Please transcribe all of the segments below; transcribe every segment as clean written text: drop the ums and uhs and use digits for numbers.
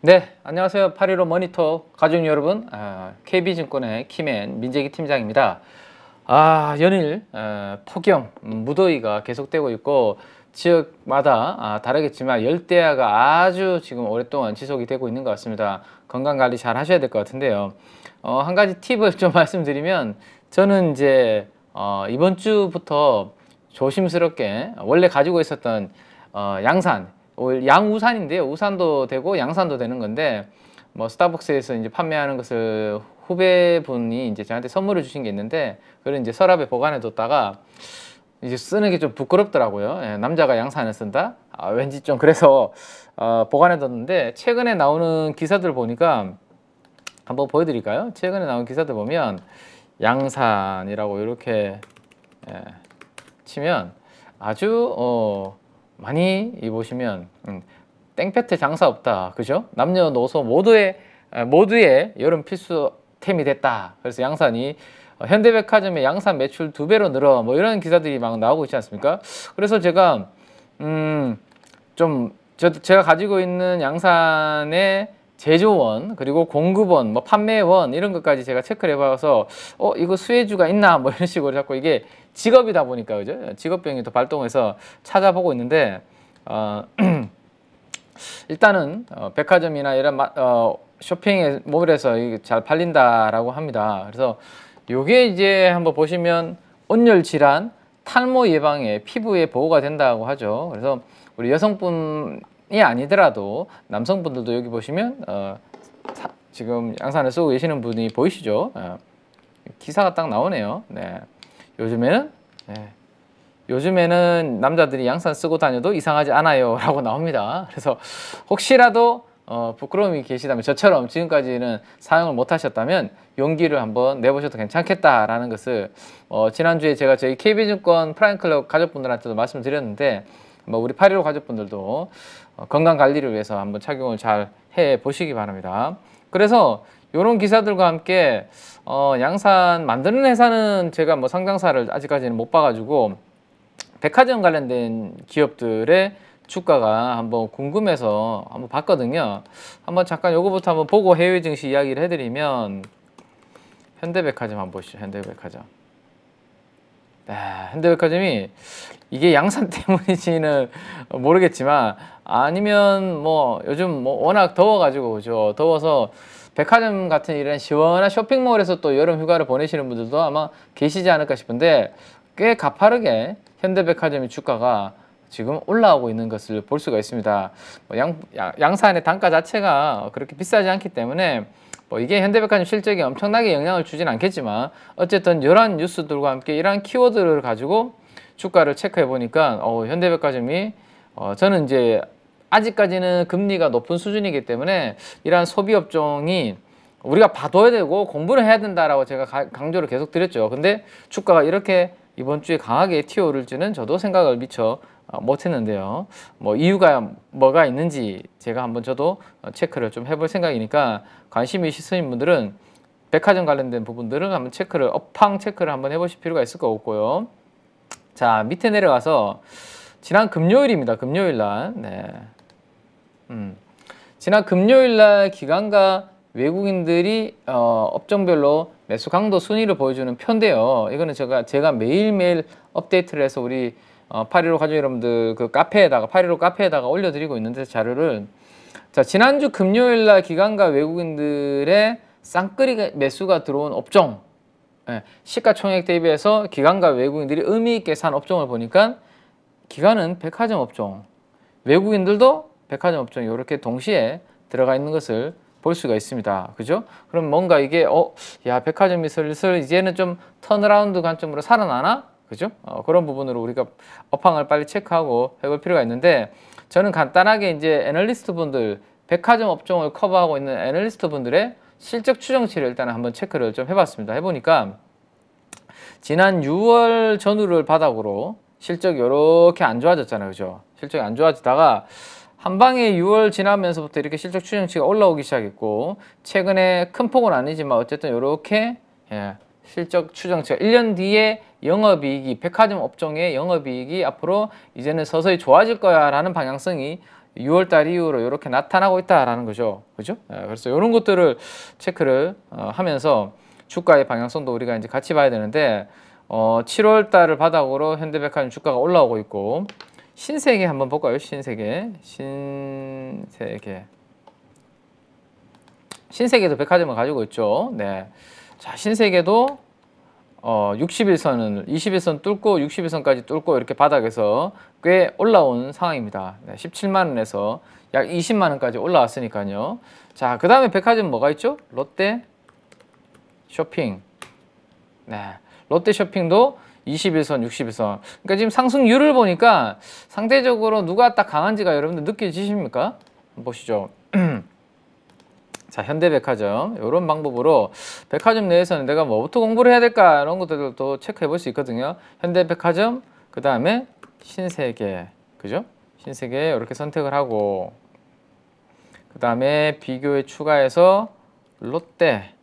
네, 안녕하세요. 815 모니터 가족 여러분, KB증권의 김앤 민재기 팀장입니다. 연일 폭염, 무더위가 계속되고 있고 지역마다 다르겠지만 열대야가 아주 지금 오랫동안 지속이 되고 있는 것 같습니다. 건강관리 잘 하셔야 될 것 같은데요. 한 가지 팁을 좀 말씀드리면, 저는 이제 이번 주부터 조심스럽게 원래 가지고 있었던 양산, 양우산인데요. 우산도 되고 양산도 되는 건데, 뭐 스타벅스에서 이제 판매하는 것을 후배분이 이제 저한테 선물을 주신 게 있는데, 그걸 이제 서랍에 보관해 뒀다가 이제 쓰는 게 좀 부끄럽더라고요. 예, 남자가 양산을 쓴다? 왠지 좀 그래서 보관해 뒀는데, 최근에 나오는 기사들 보니까 한번 보여드릴까요? 최근에 나온 기사들 보면 양산이라고 이렇게 치면 아주 많이 보시면 땡볕에 장사 없다, 그죠? 남녀노소 모두의 여름 필수템이 됐다. 그래서 양산이 현대백화점의 양산 매출 2배로 늘어, 뭐 이런 기사들이 막 나오고 있지 않습니까? 그래서 제가 제가 가지고 있는 양산의 제조원, 그리고 공급원, 뭐 판매원, 이런 것까지 제가 체크를 해봐서 이거 수혜주가 있나, 뭐 이런 식으로 자꾸, 이게 직업이다 보니까, 그죠? 직업병이 또 발동해서 찾아보고 있는데, 일단은 백화점이나 이런 쇼핑 몰에서 이게 잘 팔린다라고 합니다. 그래서 요게 이제 한번 보시면 온열 질환, 탈모 예방에, 피부에 보호가 된다고 하죠. 그래서 우리 여성분이 아니더라도 남성분들도 여기 보시면 지금 양산을 쓰고 계시는 분이 보이시죠? 기사가 딱 나오네요. 네. 요즘에는 남자들이 양산 쓰고 다녀도 이상하지 않아요 라고 나옵니다. 그래서 혹시라도 부끄러움이 계시다면, 저처럼 지금까지는 사용을 못 하셨다면 용기를 한번 내보셔도 괜찮겠다라는 것을 지난주에 제가 저희 KB증권 프라임클럽 가족분들한테도 말씀드렸는데, 우리 815 가족분들도 건강관리를 위해서 한번 착용을 잘 해보시기 바랍니다. 그래서 이런 기사들과 함께 양산 만드는 회사는 제가 뭐 상장사를 아직까지는 못 봐가지고 백화점 관련된 기업들의 주가가 한번 궁금해서 한번 봤거든요. 한번 잠깐 요거부터 한번 보고 해외 증시 이야기를 해드리면, 현대백화점 한번 보시죠. 현대백화점. 현대백화점이 이게 양산 때문인지는 모르겠지만, 아니면 뭐 요즘 뭐 워낙 더워가지고, 그죠? 더워서 백화점 같은 이런 시원한 쇼핑몰에서 또 여름 휴가를 보내시는 분들도 아마 계시지 않을까 싶은데, 꽤 가파르게 현대백화점의 주가가 지금 올라오고 있는 것을 볼 수가 있습니다. 양산의 단가 자체가 그렇게 비싸지 않기 때문에 이게 현대백화점 실적에 엄청나게 영향을 주진 않겠지만, 어쨌든 이러한 뉴스들과 함께 이러한 키워드를 가지고 주가를 체크해 보니까 현대백화점이 저는 이제 아직까지는 금리가 높은 수준이기 때문에 이러한 소비업종이 우리가 봐둬야 되고 공부를 해야 된다라고 제가 강조를 계속 드렸죠. 근데 주가가 이렇게 이번 주에 강하게 튀어오를지는 저도 생각을 미처 못했는데요. 뭐 이유가 뭐가 있는지 제가 한번 저도 체크를 좀 해볼 생각이니까, 관심이 있으신 분들은 백화점 관련된 부분들을 한번 업황 체크를 한번 해보실 필요가 있을 것 같고요. 자, 밑에 내려가서 지난 금요일입니다. 금요일날. 네. 지난 금요일날 기관과 외국인들이 업종별로 매수 강도 순위를 보여주는 표인데요. 이거는 제가 매일매일 업데이트를 해서 우리 815 가족 여러분들 그 카페에다가 815 카페에다가 올려드리고 있는데, 자료를, 자, 지난주 금요일날 기관과 외국인들의 쌍끌이 매수가 들어온 업종, 시가총액 대비해서 기관과 외국인들이 의미 있게 산 업종을 보니까, 기관은 백화점 업종, 외국인들도 백화점 업종이 이렇게 동시에 들어가 있는 것을 볼 수가 있습니다. 그죠? 그럼 뭔가 이게 백화점이 슬슬 이제는 좀 턴어라운드 관점으로 살아나나? 그죠? 그런 부분으로 우리가 업황을 빨리 체크하고 해볼 필요가 있는데, 저는 간단하게 이제 애널리스트 분들, 백화점 업종을 커버하고 있는 애널리스트 분들의 실적 추정치를 일단 한번 체크를 좀 해봤습니다. 해보니까 지난 6월 전후를 바닥으로 실적이 이렇게 안 좋아졌잖아요. 그죠? 실적이 안 좋아지다가 한 방에 6월 지나면서부터 이렇게 실적 추정치가 올라오기 시작했고, 최근에 큰 폭은 아니지만 어쨌든 이렇게 실적 추정치가 1년 뒤에 영업이익이, 백화점 업종의 영업이익이 앞으로 이제는 서서히 좋아질 거야 라는 방향성이 6월 달 이후로 이렇게 나타나고 있다라는 거죠. 그죠? 그래서 이런 것들을 체크를 하면서 주가의 방향성도 우리가 이제 같이 봐야 되는데 7월 달을 바닥으로 현대백화점 주가가 올라오고 있고 신세계 한번 볼까요? 신세계도 백화점을 가지고 있죠. 네. 자, 신세계도 60일선을 21선 뚫고 60일선까지 뚫고 이렇게 바닥에서 꽤 올라온 상황입니다. 네, 17만 원에서 약 20만 원까지 올라왔으니까요. 자, 그 다음에 백화점 뭐가 있죠? 롯데 쇼핑. 네, 롯데 쇼핑도 21선, 60일선. 그러니까 지금 상승률을 보니까 상대적으로 누가 딱 강한지가 여러분들 느껴지십니까? 한번 보시죠. 자, 현대백화점 이런 방법으로 백화점 내에서는 내가 뭐부터 공부를 해야 될까 이런 것들도 체크해 볼 수 있거든요. 현대백화점 그 다음에 신세계, 그죠? 신세계 이렇게 선택을 하고 그 다음에 비교에 추가해서 롯데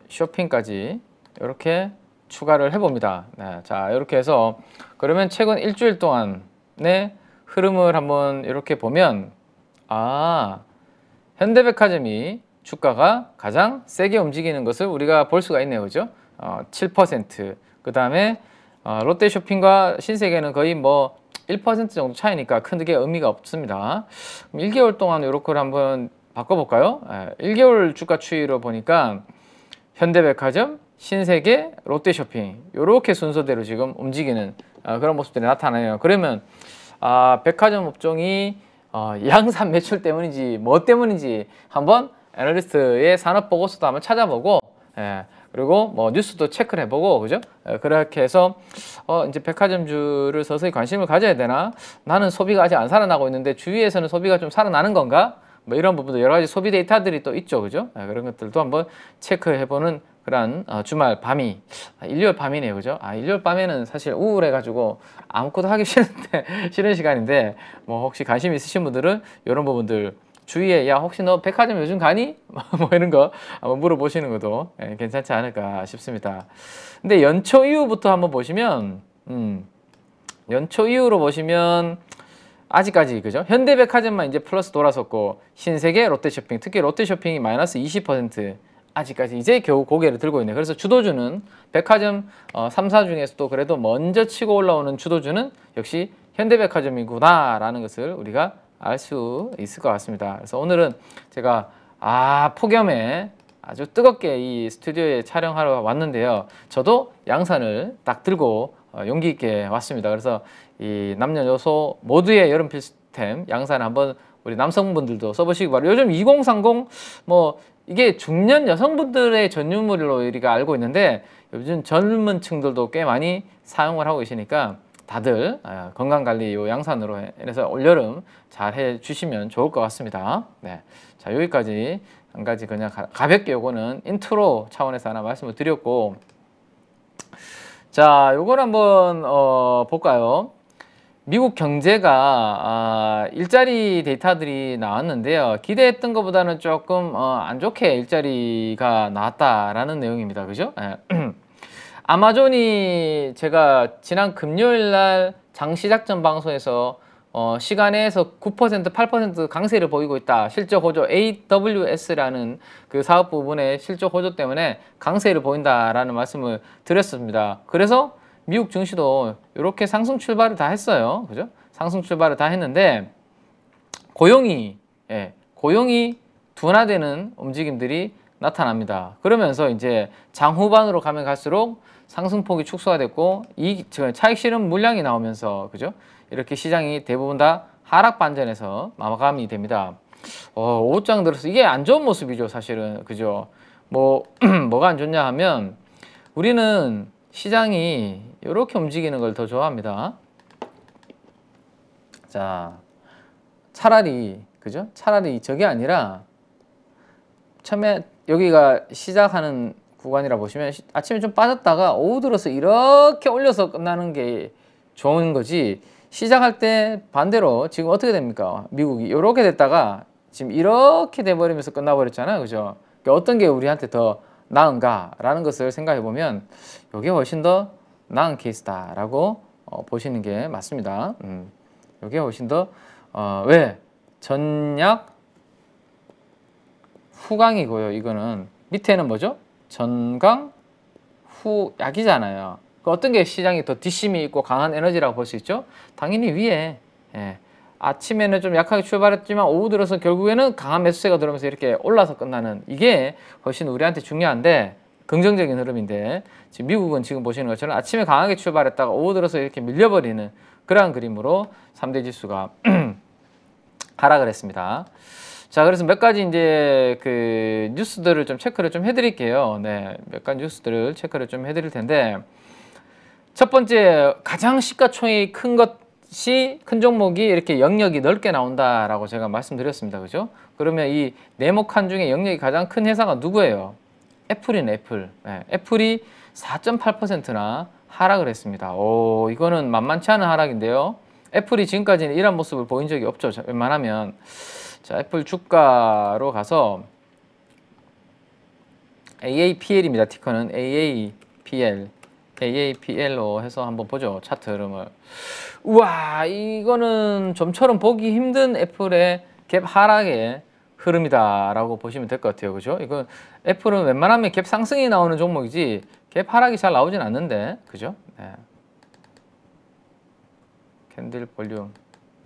쇼핑까지 이렇게 추가를 해봅니다. 네, 자, 이렇게 해서 그러면 최근 일주일 동안의 흐름을 한번 이렇게 보면 현대백화점이 주가가 가장 세게 움직이는 것을 우리가 볼 수가 있네요. 그죠? 7%. 그 다음에 롯데쇼핑과 신세계는 거의 뭐 1% 정도 차이니까 크게 의미가 없습니다. 그럼 1개월 동안 이렇게 한번 바꿔볼까요? 1개월 주가 추이로 보니까 현대백화점, 신세계, 롯데쇼핑 이렇게 순서대로 지금 움직이는 그런 모습들이 나타나요. 그러면 백화점 업종이 양산 매출 때문인지 뭐 때문인지 한번 애널리스트의 산업 보고서도 한번 찾아보고 그리고 뭐 뉴스도 체크를 해보고 그죠? 그렇게 해서 이제 백화점주를 서서히 관심을 가져야 되나? 나는 소비가 아직 안 살아나고 있는데 주위에서는 소비가 좀 살아나는 건가? 뭐 이런 부분도 여러 가지 소비 데이터들이 또 있죠, 그죠? 그런 것들도 한번 체크해보는 그런 주말 밤이 일요일 밤이네요, 그죠? 일요일 밤에는 사실 우울해가지고 아무것도 하기 싫은데 싫은 시간인데 뭐 혹시 관심 있으신 분들은 이런 부분들 주위에 야 혹시 너 백화점 요즘 가니? 뭐 이런 거 한번 물어보시는 것도 괜찮지 않을까 싶습니다. 근데 연초 이후부터 한번 보시면 연초 이후로 보시면 아직까지 그죠? 현대백화점만 이제 플러스 돌아섰고 신세계, 롯데쇼핑 특히 롯데쇼핑이 마이너스 20% 아직까지 이제 겨우 고개를 들고 있네. 그래서 주도주는 백화점 3사 중에서도 그래도 먼저 치고 올라오는 주도주는 역시 현대백화점이구나 라는 것을 우리가 알 수 있을 것 같습니다. 그래서 오늘은 제가 폭염에 아주 뜨겁게 이 스튜디오에 촬영하러 왔는데요. 저도 양산을 딱 들고 용기 있게 왔습니다. 그래서 이 남녀노소 모두의 여름 필수템 양산 한번 우리 남성분들도 써보시기 바랍니다. 요즘 2030 뭐 이게 중년 여성분들의 전유물로 우리가 알고 있는데 요즘 젊은 층들도 꽤 많이 사용을 하고 계시니까 다들 건강관리 요 양산으로 해서 올여름 잘 해주시면 좋을 것 같습니다. 네, 자 여기까지 한 가지 그냥 가볍게 요거는 인트로 차원에서 하나 말씀을 드렸고 자 요걸 한번 볼까요? 미국 경제가 일자리 데이터들이 나왔는데요. 기대했던 것보다는 조금 안 좋게 일자리가 나왔다라는 내용입니다. 그죠? 아마존이 제가 지난 금요일 날 장시작전 방송에서 시간에서 9%, 8% 강세를 보이고 있다. 실적 호조 AWS라는 그 사업 부분의 실적 호조 때문에 강세를 보인다라는 말씀을 드렸습니다. 그래서 미국 증시도 이렇게 상승 출발을 다 했어요. 그죠? 상승 출발을 다 했는데 고용이 둔화되는 움직임들이 나타납니다. 그러면서 이제 장후반으로 가면 갈수록 상승폭이 축소가 됐고 차익 실현 물량이 나오면서 그죠? 이렇게 시장이 대부분 다 하락 반전에서 마감이 됩니다. 오후장 들어서 이게 안 좋은 모습이죠, 사실은. 그죠? 뭐가 안 좋냐 하면 우리는 시장이 이렇게 움직이는 걸 더 좋아합니다. 자, 차라리 그죠? 차라리 저게 아니라 처음에 여기가 시작하는 구간이라 보시면 아침에 좀 빠졌다가 오후 들어서 이렇게 올려서 끝나는 게 좋은 거지 시작할 때 반대로 지금 어떻게 됩니까? 미국이 이렇게 됐다가 지금 이렇게 돼버리면서 끝나버렸잖아요. 그죠? 그러니까 어떤 게 우리한테 더 나은가라는 것을 생각해 보면 이게 훨씬 더 나은 케이스다라고 보시는 게 맞습니다. 이게 훨씬 더 왜? 전약 후강이고요. 이거는 밑에는 뭐죠? 전강 후약이잖아요. 그 어떤 게 시장이 더 뒷심이 있고 강한 에너지라고 볼 수 있죠? 당연히 위에. 예. 아침에는 좀 약하게 출발했지만 오후 들어서 결국에는 강한 매수세가 들어오면서 이렇게 올라서 끝나는 이게 훨씬 우리한테 중요한데 긍정적인 흐름인데 지금 미국은 지금 보시는 것처럼 아침에 강하게 출발했다가 오후 들어서 이렇게 밀려버리는 그러한 그림으로 3대 지수가 하락을 했습니다. 자, 그래서 몇 가지 이제 그 뉴스들을 좀 체크를 좀 해드릴게요. 네, 몇 가지 뉴스들을 체크를 좀 해드릴 텐데 첫 번째 가장 시가총액이 큰 것이 큰 종목이 이렇게 영역이 넓게 나온다라고 제가 말씀드렸습니다. 그죠? 그러면 이 네모칸 중에 영역이 가장 큰 회사가 누구예요? 애플이네, 애플. 네, 애플이 4.8%나 하락을 했습니다. 오, 이거는 만만치 않은 하락인데요. 애플이 지금까지는 이런 모습을 보인 적이 없죠. 웬만하면. 자, 애플 주가로 가서 AAPL입니다. 티커는 AAPL. AAPL로 해서 한번 보죠. 차트 흐름을. 우와, 이거는 좀처럼 보기 힘든 애플의 갭 하락의 흐름이다라고 보시면 될 것 같아요. 그죠? 이건 애플은 웬만하면 갭 상승이 나오는 종목이지 갭 하락이 잘 나오진 않는데. 그죠? 네. 캔들 볼륨.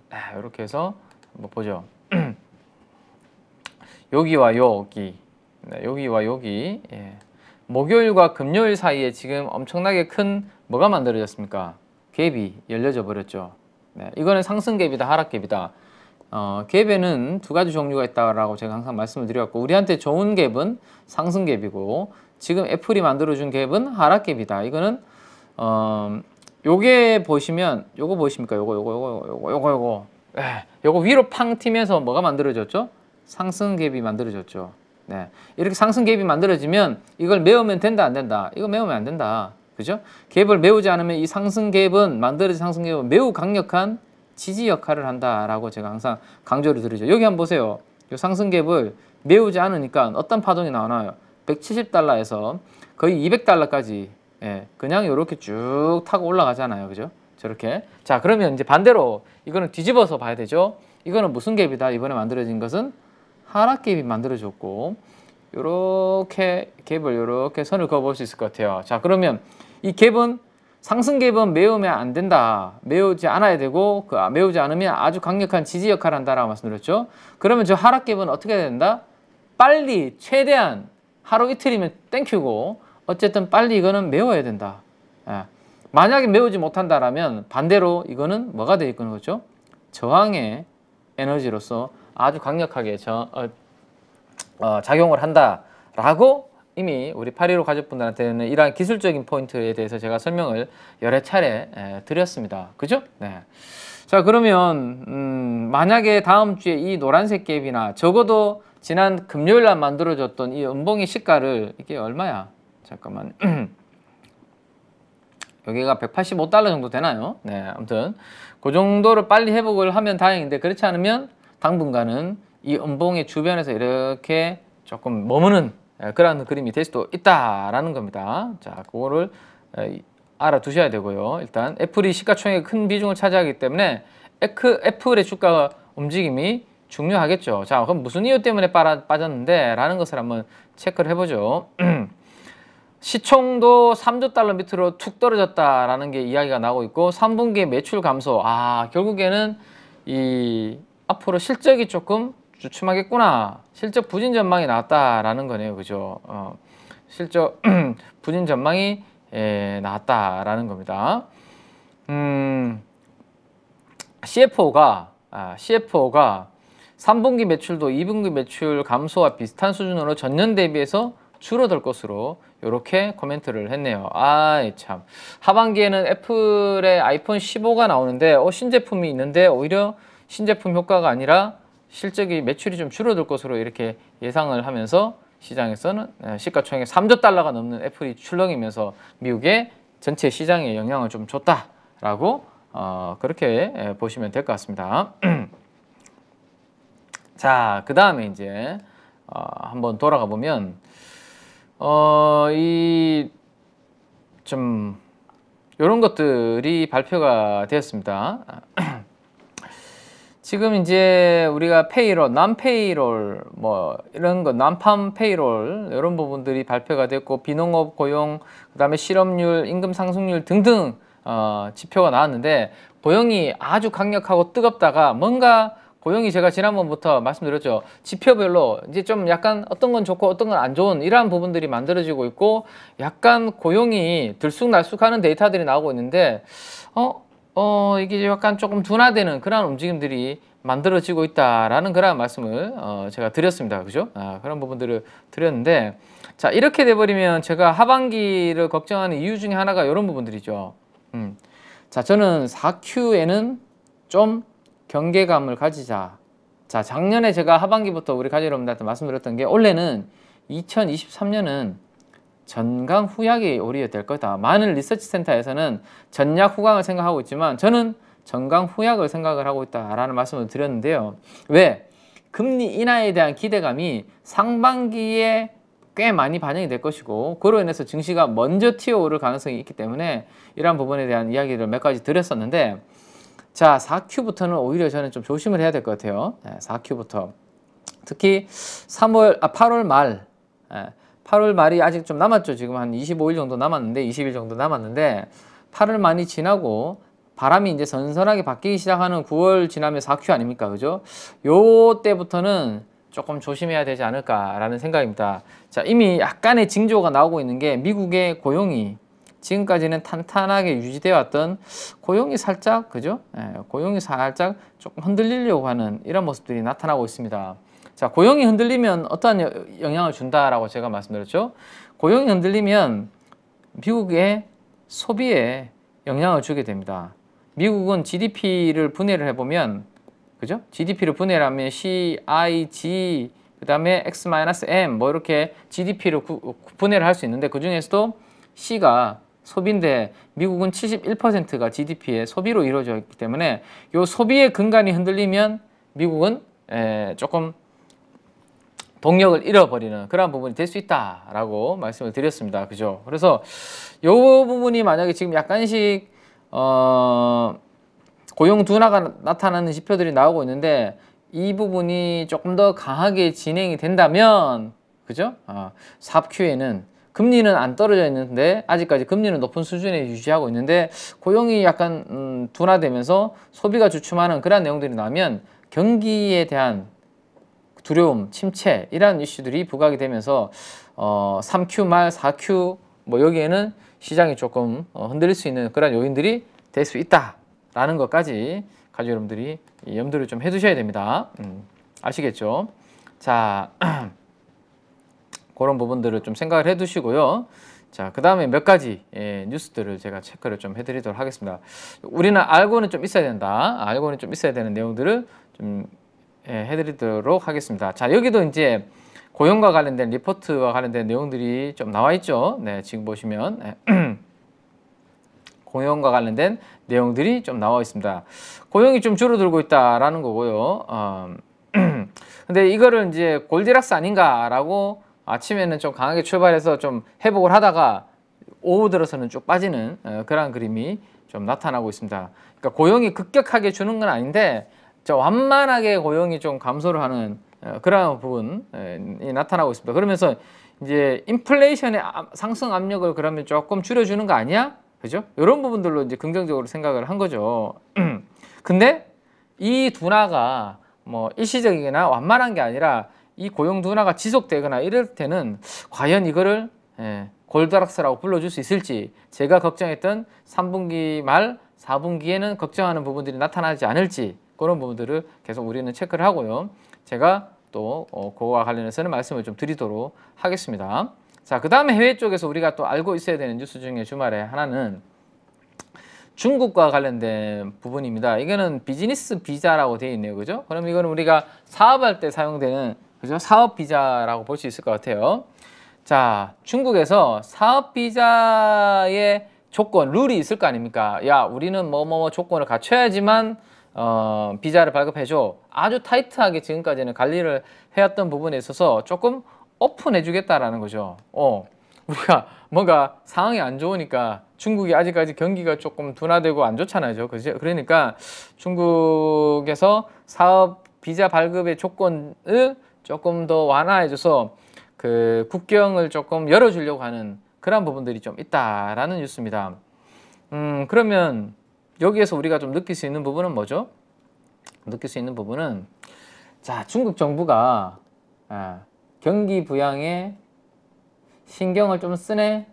네, 이렇게 해서 한번 보죠. 여기와 여기. 네, 여기와 여기. 예. 목요일과 금요일 사이에 지금 엄청나게 큰 뭐가 만들어졌습니까? 갭이 열려져 버렸죠. 네, 이거는 상승 갭이다, 하락 갭이다. 갭에는 두 가지 종류가 있다라고 제가 항상 말씀을 드렸고 우리한테 좋은 갭은 상승 갭이고 지금 애플이 만들어준 갭은 하락 갭이다. 이거는 요게 보시면 요거 보이십니까? 요거 위로 팡 튀면서 뭐가 만들어졌죠? 상승 갭이 만들어졌죠. 네, 이렇게 상승 갭이 만들어지면 이걸 메우면 된다, 안 된다? 이거 메우면 안 된다. 그죠? 갭을 메우지 않으면 이 상승 갭은 만들어진 상승 갭은 매우 강력한 지지 역할을 한다라고 제가 항상 강조를 드리죠. 여기 한번 보세요. 이 상승 갭을 메우지 않으니까 어떤 파동이 나와요? 170달러에서 거의 200달러까지 예, 그냥 이렇게 쭉 타고 올라가잖아요. 그죠? 저렇게. 자, 그러면 이제 반대로 이거는 뒤집어서 봐야 되죠. 이거는 무슨 갭이다? 이번에 만들어진 것은 하락 갭이 만들어졌고 요렇게 갭을 요렇게 선을 그어볼 수 있을 것 같아요. 자, 그러면 이 갭은 상승 갭은 메우면 안 된다. 메우지 않아야 되고 메우지 않으면 아주 강력한 지지 역할을 한다라고 말씀드렸죠. 그러면 저 하락 갭은 어떻게 해야 된다? 빨리 최대한 하루 이틀이면 땡큐고 어쨌든 빨리 이거는 메워야 된다. 예. 만약에 메우지 못한다라면 반대로 이거는 뭐가 되어 있는 거죠? 저항의 에너지로서 아주 강력하게 작용을 한다라고 이미 우리 815 가족분들한테는 이러한 기술적인 포인트에 대해서 제가 설명을 여러 차례 드렸습니다. 그죠? 네. 자, 그러면 만약에 다음 주에 이 노란색 갭이나 적어도 지난 금요일 날 만들어졌던 이 음봉의 시가를 이게 얼마야? 잠깐만. 여기가 185달러 정도 되나요? 네, 아무튼 그 정도를 빨리 회복을 하면 다행인데 그렇지 않으면 당분간은 이 음봉의 주변에서 이렇게 조금 머무는 그런 그림이 될 수도 있다라는 겁니다. 자, 그거를 알아두셔야 되고요. 일단 애플이 시가총액의 큰 비중을 차지하기 때문에 애플의 주가 움직임이 중요하겠죠. 자, 그럼 무슨 이유 때문에 빠졌는데 라는 것을 한번 체크를 해보죠. 시총도 3조 달러 밑으로 툭 떨어졌다라는 게 이야기가 나오고 있고 3분기 매출 감소. 결국에는 이 앞으로 실적이 조금 주춤하겠구나. 실적 부진 전망이 나왔다라는 거네요. 그죠? 실적 부진 전망이 나왔다라는 겁니다. CFO가 3분기 매출도 2분기 매출 감소와 비슷한 수준으로 전년 대비해서 줄어들 것으로 이렇게 코멘트를 했네요. 참. 하반기에는 애플의 아이폰 15가 나오는데 신제품이 있는데 오히려 신제품 효과가 아니라 실적이 매출이 좀 줄어들 것으로 이렇게 예상을 하면서 시장에서는 시가총액 3조 달러가 넘는 애플이 출렁이면서 미국의 전체 시장에 영향을 좀 줬다라고 그렇게 보시면 될 것 같습니다. 자, 그 다음에 이제 한번 돌아가 보면 이런 것들이 발표가 되었습니다. 지금 이제 우리가 페이롤, non-payroll 뭐 이런 거, non-farm payroll 이런 부분들이 발표가 됐고 비농업 고용, 그다음에 실업률, 임금 상승률 등등 지표가 나왔는데 고용이 아주 강력하고 뜨겁다가 뭔가 고용이 제가 지난번부터 말씀드렸죠. 지표별로 이제 좀 약간 어떤 건 좋고 어떤 건 안 좋은 이러한 부분들이 만들어지고 있고 약간 고용이 들쑥날쑥하는 데이터들이 나오고 있는데 이게 약간 조금 둔화되는 그런 움직임들이 만들어지고 있다라는 그런 말씀을 제가 드렸습니다. 그죠? 그런 부분들을 드렸는데 자, 이렇게 돼버리면 제가 하반기를 걱정하는 이유 중에 하나가 이런 부분들이죠. 자, 저는 4Q에는 좀 경계감을 가지자. 자, 작년에 제가 하반기부터 우리 가족 여러분들한테 말씀드렸던 게 올해는 2023년은 전강 후약이 오히려 될 거다. 많은 리서치 센터에서는 전약 후강을 생각하고 있지만 저는 전강 후약을 생각을 하고 있다라는 말씀을 드렸는데요. 왜? 금리 인하에 대한 기대감이 상반기에 꽤 많이 반영이 될 것이고 그로 인해서 증시가 먼저 튀어오를 가능성이 있기 때문에 이러한 부분에 대한 이야기를 몇 가지 드렸었는데 자, 4Q부터는 오히려 저는 좀 조심을 해야 될 것 같아요. 4Q부터 특히 8월 말 8월 말이 아직 좀 남았죠. 지금 한 25일 정도 남았는데 20일 정도 남았는데 8월 말이 지나고 바람이 이제 선선하게 바뀌기 시작하는 9월 지나면 4Q 아닙니까? 그죠? 요 때부터는 조금 조심해야 되지 않을까라는 생각입니다. 자, 이미 약간의 징조가 나오고 있는 게 미국의 고용이 지금까지는 탄탄하게 유지되어 왔던 고용이 살짝, 그죠? 고용이 살짝 조금 흔들리려고 하는 이런 모습들이 나타나고 있습니다. 자, 고용이 흔들리면 어떠한 영향을 준다라고 제가 말씀드렸죠? 고용이 흔들리면 미국의 소비에 영향을 주게 됩니다. 미국은 GDP를 분해를 해보면, 그죠? GDP를 분해를 하면 C, I, G, 그 다음에 X-M 뭐 이렇게 GDP를 분해를 할 수 있는데 그 중에서도 C가 소비인데 미국은 71%가 GDP의 소비로 이루어져 있기 때문에 이 소비의 근간이 흔들리면 미국은 조금 동력을 잃어버리는 그런 부분이 될 수 있다라고 말씀을 드렸습니다. 그죠? 그래서 이 부분이 만약에 지금 약간씩 고용 둔화가 나타나는 지표들이 나오고 있는데 이 부분이 조금 더 강하게 진행이 된다면 그죠? 4Q에는 금리는 안 떨어져 있는데 아직까지 금리는 높은 수준에 유지하고 있는데 고용이 약간 둔화되면서 소비가 주춤하는 그런 내용들이 나면 경기에 대한 두려움, 침체 이런 이슈들이 부각이 되면서 3Q 말 4Q 뭐 여기에는 시장이 조금 흔들릴 수 있는 그런 요인들이 될 수 있다라는 것까지 가족 여러분들이 염두를 좀 해두셔야 됩니다. 아시겠죠? 자, 그런 부분들을 좀 생각을 해두시고요. 자, 그 다음에 몇 가지 뉴스들을 제가 체크를 좀 해드리도록 하겠습니다. 우리는 알고는 좀 있어야 된다. 알고는 좀 있어야 되는 내용들을 좀 해드리도록 하겠습니다. 자, 여기도 이제 고용과 관련된 리포트와 관련된 내용들이 좀 나와 있죠. 네, 지금 보시면 고용과 관련된 내용들이 좀 나와 있습니다. 고용이 좀 줄어들고 있다라는 거고요. 근데 이거를 이제 골디락스 아닌가라고 아침에는 좀 강하게 출발해서 좀 회복을 하다가 오후 들어서는 쭉 빠지는 그런 그림이 좀 나타나고 있습니다. 그러니까 고용이 급격하게 주는 건 아닌데 완만하게 고용이 좀 감소를 하는 그런 부분이 나타나고 있습니다. 그러면서 이제 인플레이션의 상승 압력을 그러면 조금 줄여주는 거 아니야? 그죠? 이런 부분들로 이제 긍정적으로 생각을 한 거죠. 근데 이 둔화가 뭐 일시적이거나 완만한 게 아니라 이 고용 둔화가 지속되거나 이럴 때는 과연 이거를 골드락스라고 불러줄 수 있을지 제가 걱정했던 3분기 말 4분기에는 걱정하는 부분들이 나타나지 않을지 그런 부분들을 계속 우리는 체크를 하고요. 제가 또 그거와 관련해서는 말씀을 좀 드리도록 하겠습니다. 자, 그 다음에 해외 쪽에서 우리가 또 알고 있어야 되는 뉴스 중에 주말에 하나는 중국과 관련된 부분입니다. 이거는 비즈니스 비자라고 되어 있네요. 그죠? 그럼 이거는 우리가 사업할 때 사용되는 그죠? 사업 비자라고 볼 수 있을 것 같아요. 자, 중국에서 사업 비자의 조건, 룰이 있을 거 아닙니까? 야, 우리는 뭐 조건을 갖춰야지만 비자를 발급해줘. 아주 타이트하게 지금까지는 관리를 해왔던 부분에 있어서 조금 오픈해 주겠다라는 거죠. 우리가 뭔가 상황이 안 좋으니까 중국이 아직까지 경기가 조금 둔화되고 안 좋잖아요. 그죠? 그러니까 중국에서 사업 비자 발급의 조건을 조금 더 완화해줘서 그 국경을 조금 열어주려고 하는 그런 부분들이 좀 있다라는 뉴스입니다. 그러면 여기에서 우리가 좀 느낄 수 있는 부분은 뭐죠? 느낄 수 있는 부분은 자, 중국 정부가 경기 부양에 신경을 좀 쓰네,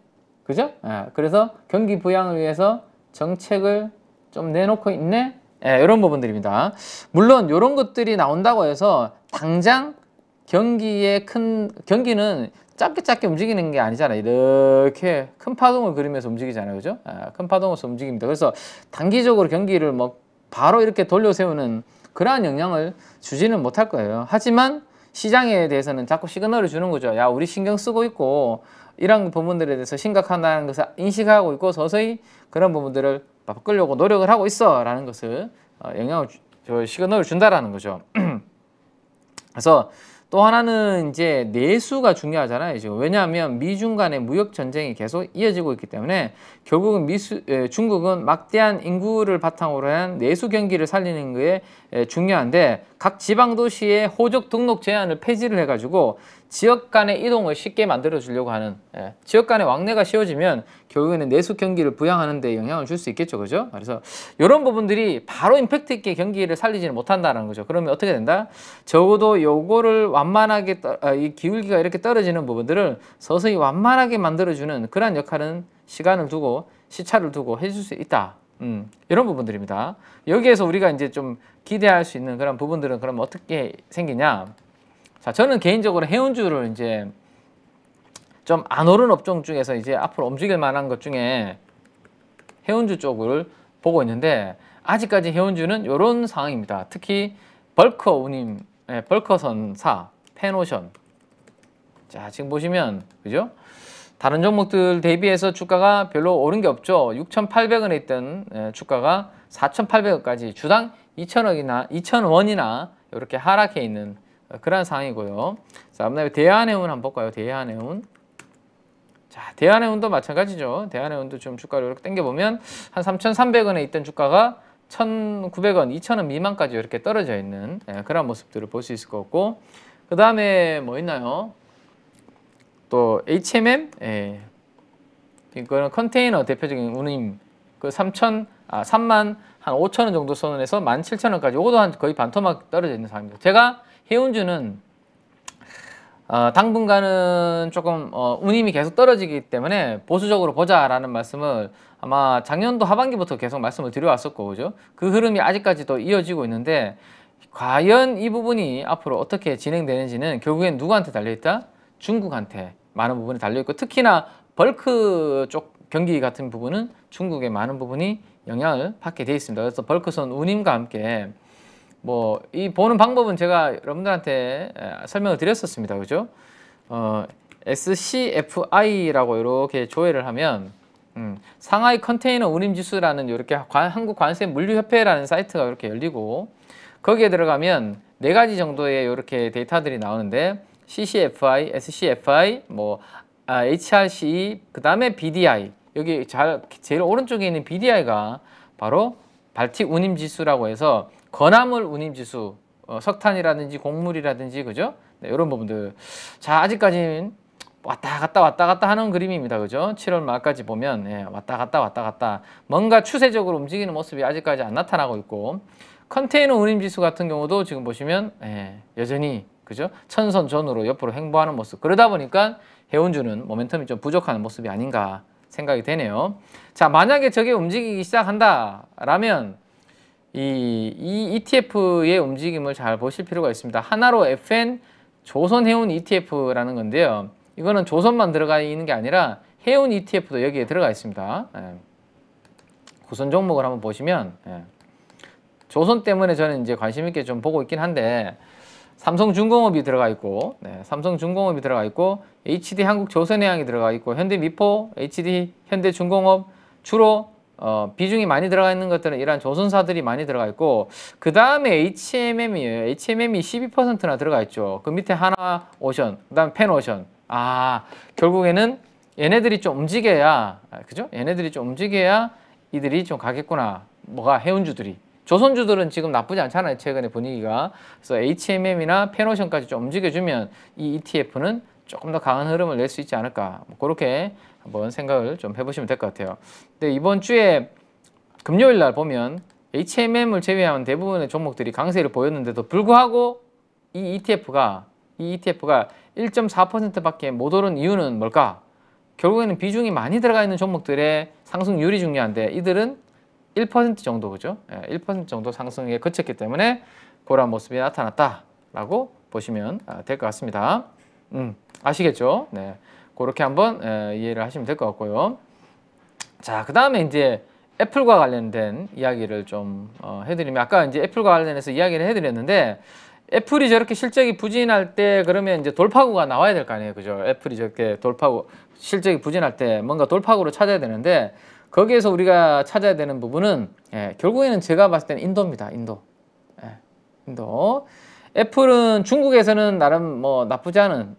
그죠? 그래서 경기 부양을 위해서 정책을 좀 내놓고 있네, 이런 부분들입니다. 물론 이런 것들이 나온다고 해서 당장 경기는 짧게 움직이는 게 아니잖아요. 이렇게 큰 파동을 그리면서 움직이잖아요, 그죠? 큰 파동에서 움직입니다. 그래서 단기적으로 경기를 뭐 바로 이렇게 돌려세우는 그러한 영향을 주지는 못할 거예요. 하지만 시장에 대해서는 자꾸 시그널을 주는 거죠. 야, 우리 신경 쓰고 있고 이런 부분들에 대해서 심각하다는 것을 인식하고 있고 서서히 그런 부분들을 바꾸려고 노력을 하고 있어 라는 것을 시그널을 준다라는 거죠. 그래서 또 하나는 이제 내수가 중요하잖아요. 지금 왜냐하면 미중 간의 무역 전쟁이 계속 이어지고 있기 때문에 결국은 중국은 막대한 인구를 바탕으로 한 내수 경기를 살리는 게 중요한데 각 지방 도시의 호적 등록 제한을 폐지를 해가지고 지역 간의 이동을 쉽게 만들어 주려고 하는, 지역 간의 왕래가 쉬워지면 결국에는 내수 경기를 부양하는 데 영향을 줄 수 있겠죠, 그죠? 그래서 이런 부분들이 바로 임팩트 있게 경기를 살리지는 못한다는 거죠. 그러면 어떻게 된다? 적어도 요거를 완만하게 이 기울기가 이렇게 떨어지는 부분들을 서서히 완만하게 만들어주는 그런 역할은 시간을 두고 시차를 두고 해줄 수 있다. 이런 부분들입니다. 여기에서 우리가 이제 좀 기대할 수 있는 그런 부분들은 그럼 어떻게 생기냐? 자, 저는 개인적으로 해운주를 이제 좀 안 오른 업종 중에서 이제 앞으로 움직일 만한 것 중에 해운주 쪽을 보고 있는데 아직까지 해운주는 이런 상황입니다. 특히 벌커 운임, 벌커선사, 펜오션. 자, 지금 보시면 그죠? 다른 종목들 대비해서 주가가 별로 오른 게 없죠. 6,800원에 있던 주가가 4,800원까지 주당 2,000원이나 이렇게 하락해 있는 그런 상황이고요. 자, 그다음에 대한해운 한번 볼까요? 대한해운. 자, 대한해운도 마찬가지죠. 대한해운도 좀 주가를 이렇게 당겨보면 한 3,300원에 있던 주가가 1,900원, 2,000원 미만까지 이렇게 떨어져 있는 그런 모습들을 볼 수 있을 것 같고, 그 다음에 뭐 있나요? 또 HMM, 이거는 컨테이너 대표적인 운임 그 3만 한 5,000원 정도 선언해서 17,000원까지, 이것도 한 거의 반토막 떨어져 있는 상황입니다. 제가 해운주는 당분간은 조금 운임이 계속 떨어지기 때문에 보수적으로 보자라는 말씀을 아마 작년도 하반기부터 계속 말씀을 드려왔었고, 그죠? 그 흐름이 아직까지도 이어지고 있는데 과연 이 부분이 앞으로 어떻게 진행되는지는 결국엔 누구한테 달려있다? 중국한테 많은 부분이 달려있고, 특히나 벌크 쪽 경기 같은 부분은 중국의 많은 부분이 영향을 받게 되어 있습니다. 그래서 벌크선 운임과 함께 뭐 이 보는 방법은 제가 여러분들한테 설명을 드렸었습니다. 그죠? SCFI라고 이렇게 조회를 하면 상하이 컨테이너 운임 지수라는 이렇게 한국관세물류협회라는 사이트가 이렇게 열리고, 거기에 들어가면 네 가지 정도의 이렇게 데이터들이 나오는데 CCFI, SCFI, 뭐 HRCE, 그 다음에 BDI. 여기 제일 오른쪽에 있는 BDI가 바로 발틱 운임 지수라고 해서 건화물 운임 지수, 석탄이라든지 곡물이라든지, 그죠? 네, 이런 부분들. 자, 아직까지는 왔다 갔다 하는 그림입니다. 그죠? 7월 말까지 보면 왔다 갔다 뭔가 추세적으로 움직이는 모습이 아직까지 안 나타나고 있고, 컨테이너 운임 지수 같은 경우도 지금 보시면 여전히, 그죠? 천선 전후로 옆으로 횡보하는 모습. 그러다 보니까 해운주는 모멘텀이 좀 부족한 모습이 아닌가 생각이 되네요. 자, 만약에 저게 움직이기 시작한다라면 이 ETF의 움직임을 잘 보실 필요가 있습니다. 하나로 FN 조선해운 ETF라는 건데요. 이거는 조선만 들어가 있는 게 아니라 해운 ETF도 여기에 들어가 있습니다. 구선 종목을 한번 보시면 조선 때문에 저는 이제 관심 있게 좀 보고 있긴 한데, 삼성중공업이 들어가 있고, 삼성중공업이 들어가 있고, HD 한국조선해양이 들어가 있고, 현대미포, HD 현대중공업, 주로 비중이 많이 들어가 있는 것들은 이러한 조선사들이 많이 들어가 있고, 그 다음에 HMM이에요. HMM이 12%나 들어가 있죠. 그 밑에 하나오션, 그 다음 펜오션. 결국에는 얘네들이 좀 움직여야, 그죠? 얘네들이 좀 움직여야 이들이 좀 가겠구나. 뭐가 해운주들이. 조선주들은 지금 나쁘지 않잖아요. 최근에 분위기가. 그래서 HMM이나 펜오션까지 좀 움직여주면 이 ETF는 조금 더 강한 흐름을 낼 수 있지 않을까. 뭐 그렇게 한번 생각을 좀 해보시면 될 것 같아요. 근데 이번 주에 금요일 날 보면 HMM을 제외한 대부분의 종목들이 강세를 보였는데도 불구하고 이 ETF가 1.4%밖에 못 오른 이유는 뭘까? 결국에는 비중이 많이 들어가 있는 종목들의 상승률이 중요한데 이들은 1% 정도, 그죠? 1% 정도 상승에 그쳤기 때문에 그런 모습이 나타났다라고 보시면 될 것 같습니다. 아시겠죠? 네, 그렇게 한번 이해를 하시면 될 것 같고요. 자, 그 다음에 이제 애플과 관련된 이야기를 좀 해드리면, 아까 이제 애플과 관련해서 이야기를 해드렸는데, 애플이 저렇게 실적이 부진할 때 그러면 이제 돌파구가 나와야 될 거 아니에요, 그죠? 애플이 저렇게 돌파구, 실적이 부진할 때 뭔가 돌파구를 찾아야 되는데, 거기에서 우리가 찾아야 되는 부분은 결국에는 제가 봤을 때는 인도입니다. 인도. 인도. 애플은 중국에서는 나름 뭐 나쁘지 않은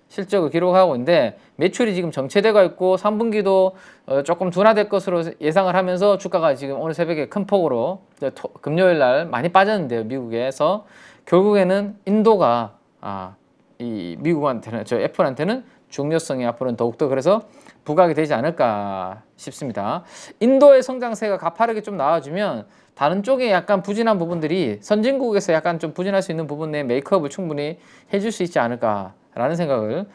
실적을 기록하고 있는데 매출이 지금 정체되고 있고 3분기도 조금 둔화될 것으로 예상을 하면서 주가가 지금 오늘 새벽에 큰 폭으로 금요일 날 많이 빠졌는데요. 미국에서 결국에는 인도가 이 미국한테는, 저 애플한테는 중요성이 앞으로는 더욱더 그래서 부각이 되지 않을까 싶습니다. 인도의 성장세가 가파르게 좀 나와주면 다른 쪽에 약간 부진한 부분들이 선진국에서 약간 좀 부진할 수 있는 부분에 메이크업을 충분히 해줄 수 있지 않을까라는 생각을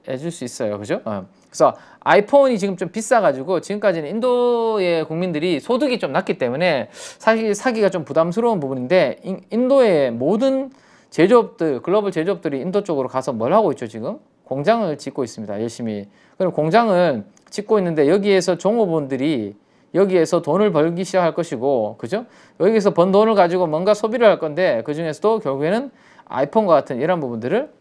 해줄 수 있어요. 그죠? 그래서 아이폰이 지금 좀 비싸가지고 지금까지는 인도의 국민들이 소득이 좀 낮기 때문에 사실 사기가 좀 부담스러운 부분인데 인도의 모든 제조업들, 글로벌 제조업들이 인도 쪽으로 가서 뭘 하고 있죠, 지금? 공장을 짓고 있습니다. 열심히. 그럼 공장을 짓고 있는데 여기에서 종업원들이 여기에서 돈을 벌기 시작할 것이고, 그죠? 여기에서 번 돈을 가지고 뭔가 소비를 할 건데 그 중에서도 결국에는 아이폰과 같은 이런 부분들을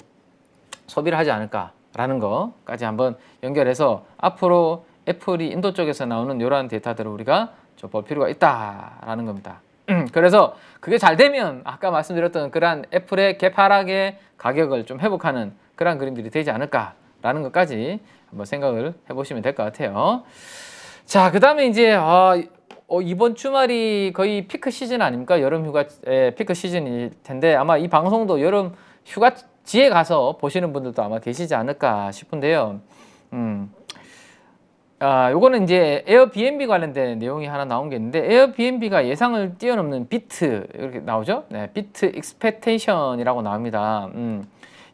소비를 하지 않을까라는 거까지 한번 연결해서 앞으로 애플이 인도 쪽에서 나오는 이러한 데이터들을 우리가 좀 볼 필요가 있다라는 겁니다. 그래서 그게 잘 되면 아까 말씀드렸던 그러한 애플의 개파락의 가격을 좀 회복하는 그런 그림들이 되지 않을까라는 것까지 한번 생각을 해보시면 될 것 같아요. 자, 그 다음에 이제 이번 주말이 거의 피크 시즌 아닙니까? 여름 휴가의 피크 시즌일 텐데 아마 이 방송도 여름 휴가지에 가서 보시는 분들도 아마 계시지 않을까 싶은데요. 요거는 이제 에어비앤비 관련된 내용이 하나 나온 게 있는데 에어비앤비가 예상을 뛰어넘는 비트 이렇게 나오죠? 네, 비트 익스펙테이션이라고 나옵니다.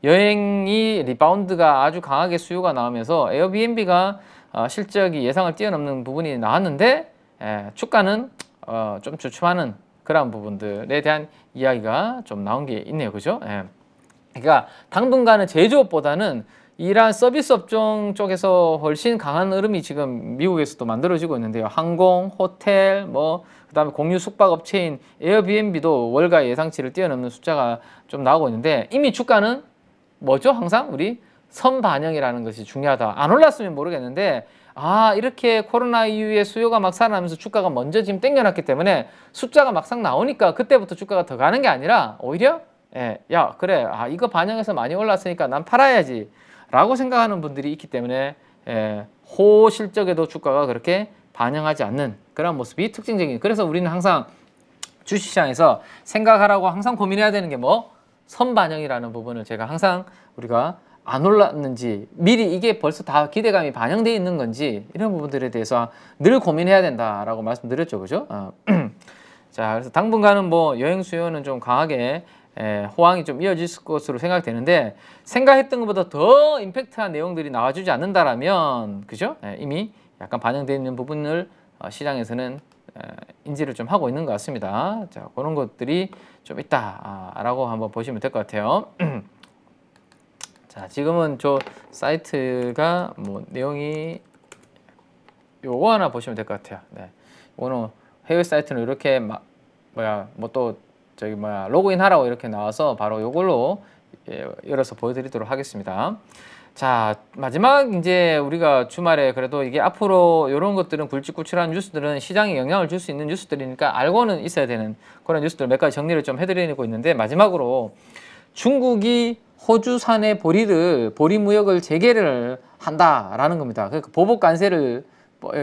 여행이 리바운드가 아주 강하게 수요가 나오면서 에어비앤비가 실적이 예상을 뛰어넘는 부분이 나왔는데 주가는 좀 주춤하는 그런 부분들에 대한 이야기가 좀 나온 게 있네요. 그죠? 그러니까 당분간은 제조업보다는 이러한 서비스 업종 쪽에서 훨씬 강한 흐름이 지금 미국에서도 만들어지고 있는데요. 항공, 호텔, 그다음에 공유 숙박 업체인 에어비앤비도 월가 예상치를 뛰어넘는 숫자가 좀 나오고 있는데 이미 주가는 뭐죠? 항상 우리 선반영이라는 것이 중요하다. 안 올랐으면 모르겠는데 이렇게 코로나 이후에 수요가 막 살아나면서 주가가 먼저 지금 땡겨놨기 때문에 숫자가 막상 나오니까 그때부터 주가가 더 가는 게 아니라 오히려 야 그래 이거 반영해서 많이 올랐으니까 난 팔아야지 라고 생각하는 분들이 있기 때문에 호실적에도 주가가 그렇게 반영하지 않는 그런 모습이 특징적인. 그래서 우리는 항상 주식시장에서 생각하라고 항상 고민해야 되는 게 선반영이라는 부분을 제가 항상 우리가 안 올랐는지 미리 이게 벌써 다 기대감이 반영되어 있는 건지 이런 부분들에 대해서 늘 고민해야 된다라고 말씀드렸죠. 그죠? 자, 그래서 당분간은 여행 수요는 좀 강하게 호황이 좀 이어질 것으로 생각되는데 생각했던 것보다 더 임팩트한 내용들이 나와주지 않는다라면 그죠? 이미 약간 반영되어 있는 부분을 시장에서는 인지를 좀 하고 있는 것 같습니다. 자, 그런 것들이 좀 있다라고 한번 보시면 될 것 같아요. 자, 지금은 저 사이트가 내용이 요거 하나 보시면 될 것 같아요. 네, 오늘 해외 사이트는 이렇게 로그인 하라고 이렇게 나와서 바로 요걸로 열어서 보여드리도록 하겠습니다. 자, 마지막 이제 우리가 주말에 그래도 이게 앞으로 이런 것들은 굵직굵직한 뉴스들은 시장에 영향을 줄 수 있는 뉴스들이니까 알고는 있어야 되는 그런 뉴스들 몇 가지 정리를 좀 해드리고 있는데 마지막으로 중국이 호주산의 보리 무역을 재개를 한다라는 겁니다. 그러니까 보복 관세를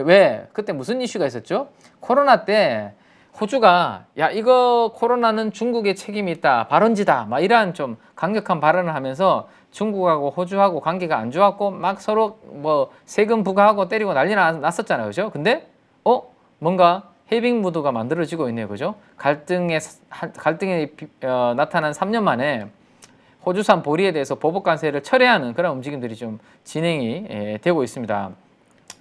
왜 그때 무슨 이슈가 있었죠? 코로나 때 호주가 야 이거 코로나는 중국의 책임이 있다 발언지다 막 이러한 좀 강력한 발언을 하면서 중국하고 호주하고 관계가 안 좋았고 막 서로 뭐 세금 부과하고 때리고 난리 났었잖아요, 그죠? 근데 뭔가 해빙 무드가 만들어지고 있네요, 그죠? 갈등이 나타난 3년 만에 호주산 보리에 대해서 보복 관세를 철회하는 그런 움직임들이 좀 진행이 되고 있습니다.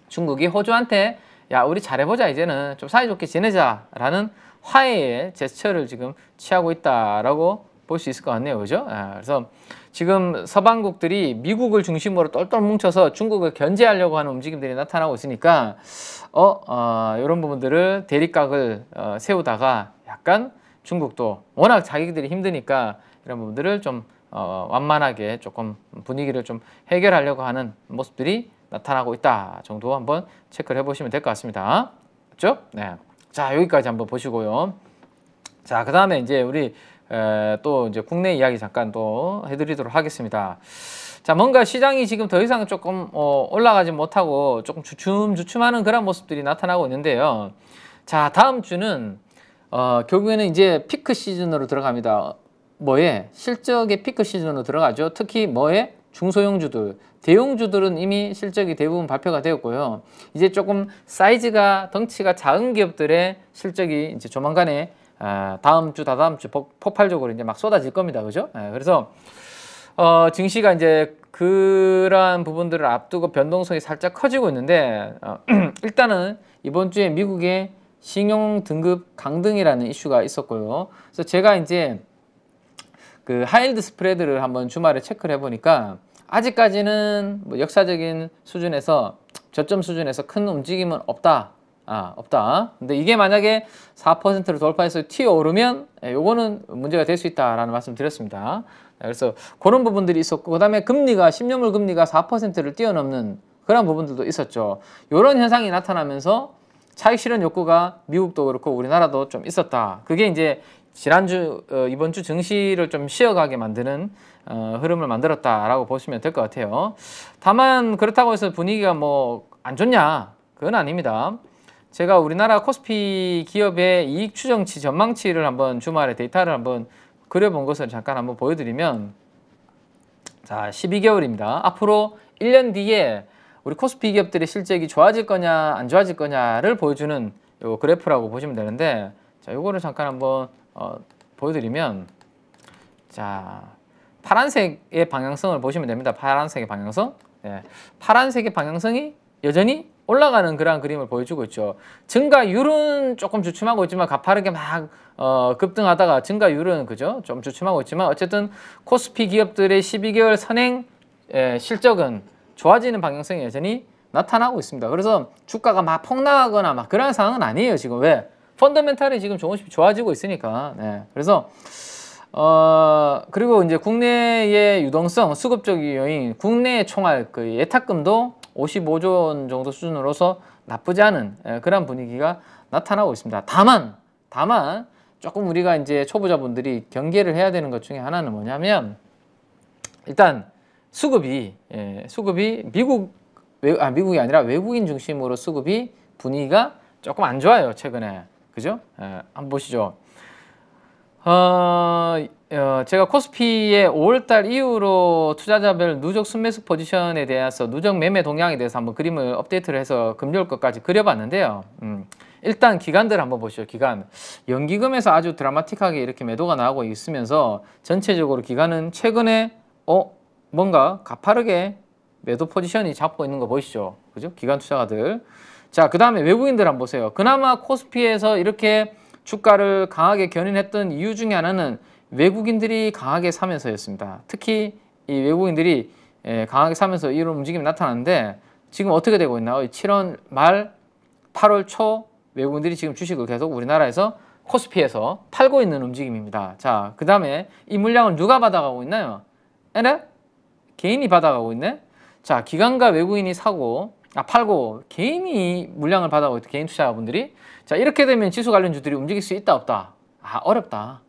중국이 호주한테 야 우리 잘해보자 이제는 좀 사이좋게 지내자라는 화해의 제스처를 지금 취하고 있다라고 볼 수 있을 것 같네요, 그죠? 그래서 지금 서방국들이 미국을 중심으로 똘똘 뭉쳐서 중국을 견제하려고 하는 움직임들이 나타나고 있으니까 이런 부분들을 대립각을 세우다가 약간 중국도 워낙 자기들이 힘드니까 이런 부분들을 좀 완만하게 조금 분위기를 좀 해결하려고 하는 모습들이 나타나고 있다 정도 한번 체크를 해보시면 될 것 같습니다. 맞죠? 네. 자 여기까지 한번 보시고요. 자 그 다음에 이제 우리 또 이제 국내 이야기 잠깐 또 해드리도록 하겠습니다. 자 뭔가 시장이 지금 더 이상 조금 올라가지 못하고 조금 주춤하는 그런 모습들이 나타나고 있는데요. 자 다음 주는 결국에는 이제 피크 시즌으로 들어갑니다. 뭐에? 실적의 피크 시즌으로 들어가죠. 특히 뭐에? 중소형주들, 대형주들은 이미 실적이 대부분 발표가 되었고요. 이제 조금 사이즈가 덩치가 작은 기업들의 실적이 이제 조만간에 다음 주, 다다음 주 폭발적으로 이제 막 쏟아질 겁니다. 그죠? 그래서 증시가 이제 그러한 부분들을 앞두고 변동성이 살짝 커지고 있는데 일단은 이번 주에 미국의 신용 등급 강등이라는 이슈가 있었고요. 그래서 제가 이제 그 하이힐드 스프레드를 한번 주말에 체크를 해보니까 아직까지는 뭐 역사적인 수준에서 저점 수준에서 큰 움직임은 없다. 없다. 근데 이게 만약에 4%를 돌파해서 튀어오르면 요거는 문제가 될 수 있다라는 말씀 드렸습니다. 그래서 그런 부분들이 있었고 그다음에 금리가 10년물 금리가 4%를 뛰어넘는 그런 부분들도 있었죠. 이런 현상이 나타나면서 차익 실현 욕구가 미국도 그렇고 우리나라도 좀 있었다. 그게 이제 지난주 이번 주 증시를 좀 쉬어가게 만드는 흐름을 만들었다라고 보시면 될 것 같아요. 다만 그렇다고 해서 분위기가 뭐 안 좋냐? 그건 아닙니다. 제가 우리나라 코스피 기업의 이익 추정치 전망치를 한번 주말에 데이터를 한번 그려본 것을 잠깐 한번 보여드리면 자 12개월입니다. 앞으로 1년 뒤에 우리 코스피 기업들의 실적이 좋아질 거냐 안 좋아질 거냐를 보여주는 요 그래프라고 보시면 되는데 자 요거를 잠깐 한번 보여드리면 자 파란색의 방향성을 보시면 됩니다. 파란색의 방향성. 네. 파란색의 방향성이 여전히 올라가는 그러한 그림을 보여주고 있죠. 증가율은 조금 주춤하고 있지만 가파르게 막 급등하다가 증가율은 그죠? 좀 주춤하고 있지만 어쨌든 코스피 기업들의 12개월 선행 실적은 좋아지는 방향성이 여전히 나타나고 있습니다. 그래서 주가가 막 폭락하거나 막 그런 상황은 아니에요. 지금 왜? 펀더멘탈이 지금 조금씩 좋아지고 있으니까. 네. 그래서 그리고 이제 국내의 유동성, 수급적 요인, 국내 총알 그 예탁금도 55조 원 정도 수준으로서 나쁘지 않은 그런 분위기가 나타나고 있습니다. 다만 조금 우리가 이제 초보자분들이 경계를 해야 되는 것 중에 하나는 뭐냐면 일단 수급이 미국이 아니라 외국인 중심으로 수급이 분위기가 조금 안 좋아요 최근에. 그죠? 한번 보시죠. 제가 코스피의 5월달 이후로 투자자별 누적 순매수 포지션에 대해서 누적 매매 동향에 대해서 한번 그림을 업데이트를 해서 금요일 것까지 그려봤는데요. 일단 기간들 한번 보시죠. 기간. 연기금에서 아주 드라마틱하게 이렇게 매도가 나오고 있으면서 전체적으로 기간은 최근에 뭔가 가파르게 매도 포지션이 잡고 있는 거 보이시죠? 그죠? 기관 투자가들. 자, 그 다음에 외국인들 한번 보세요. 그나마 코스피에서 이렇게 주가를 강하게 견인했던 이유 중에 하나는 외국인들이 강하게 사면서였습니다. 특히 이 외국인들이 강하게 사면서 이런 움직임이 나타나는데 지금 어떻게 되고 있나요? 7월 말 8월 초 외국인들이 지금 주식을 계속 우리나라에서 코스피에서 팔고 있는 움직임입니다. 자, 그 다음에 이 물량을 누가 받아가고 있나요? 개인이 받아가고 있네? 자, 기관과 외국인이 팔고 개인이 물량을 받아가고 있다. 개인 투자자분들이. 자, 이렇게 되면 지수 관련주들이 움직일 수 있다 없다? 어렵다.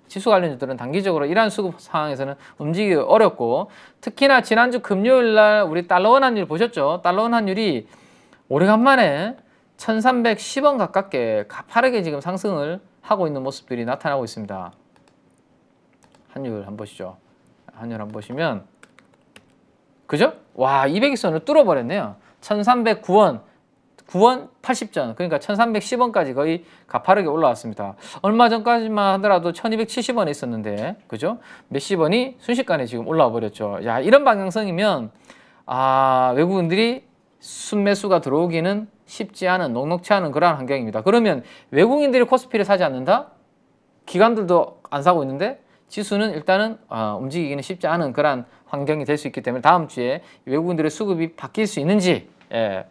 지수 관련주들은 단기적으로 이러한 수급 상황에서는 움직이기 어렵고, 특히나 지난주 금요일 날 우리 달러원 환율 보셨죠? 달러원 환율이 오래간만에 1310원 가깝게 가파르게 지금 상승을 하고 있는 모습들이 나타나고 있습니다. 환율 한번 보시죠. 환율 한번 보시면, 그죠? 와, 200일선을 뚫어버렸네요. 1309원, 9원 80전, 그러니까 1310원까지 거의 가파르게 올라왔습니다. 얼마 전까지만 하더라도 1270원에 있었는데, 그죠? 몇십 원이 순식간에 지금 올라와 버렸죠. 야, 이런 방향성이면 외국인들이 순매수가 들어오기는 쉽지 않은, 녹록치 않은 그러한 환경입니다. 그러면 외국인들이 코스피를 사지 않는다? 기관들도 안 사고 있는데 지수는 일단은 움직이기는 쉽지 않은 그러한 환경이 될 수 있기 때문에 다음 주에 외국인들의 수급이 바뀔 수 있는지,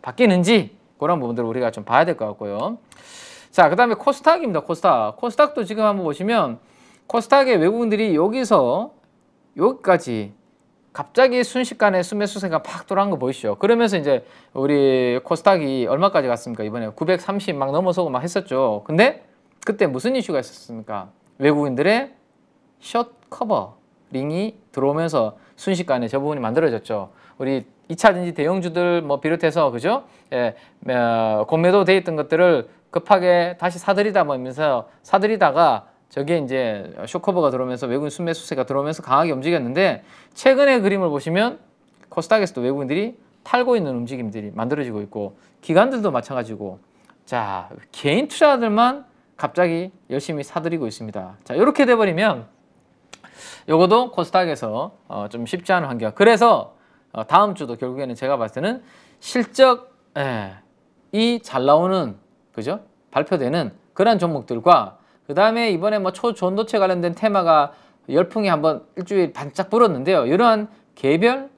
바뀌는지 그런 부분들을 우리가 좀 봐야 될 것 같고요. 자, 그 다음에 코스닥입니다. 코스닥도 지금 한번 보시면 코스닥의 외국인들이 여기서 여기까지 갑자기 순식간에 순매수세가 팍 돌아간 거 보이시죠? 그러면서 이제 우리 코스닥이 얼마까지 갔습니까? 이번에 930 막 넘어서고 막 했었죠. 근데 그때 무슨 이슈가 있었습니까? 외국인들의 숏 커버링이 들어오면서 순식간에 저 부분이 만들어졌죠. 우리 2차전지 대형주들 뭐 비롯해서, 그죠? 공매도 돼 있던 것들을 급하게 다시 사들이다가 저게 이제 숏커버가 들어오면서 외국인 순매수세가 들어오면서 강하게 움직였는데, 최근의 그림을 보시면 코스닥에서도 외국인들이 팔고 있는 움직임들이 만들어지고 있고, 기관들도 마찬가지고, 자, 개인 투자자들만 갑자기 열심히 사들이고 있습니다. 자, 이렇게 돼버리면 요거도 코스닥에서 좀 쉽지 않은 환경. 그래서 다음 주도 결국에는 제가 봤을 때는 실적이 잘 나오는, 그죠? 발표되는 그런 종목들과, 그 다음에 이번에 뭐 초전도체 관련된 테마가 열풍이 한번 일주일 반짝 불었는데요. 이러한 개별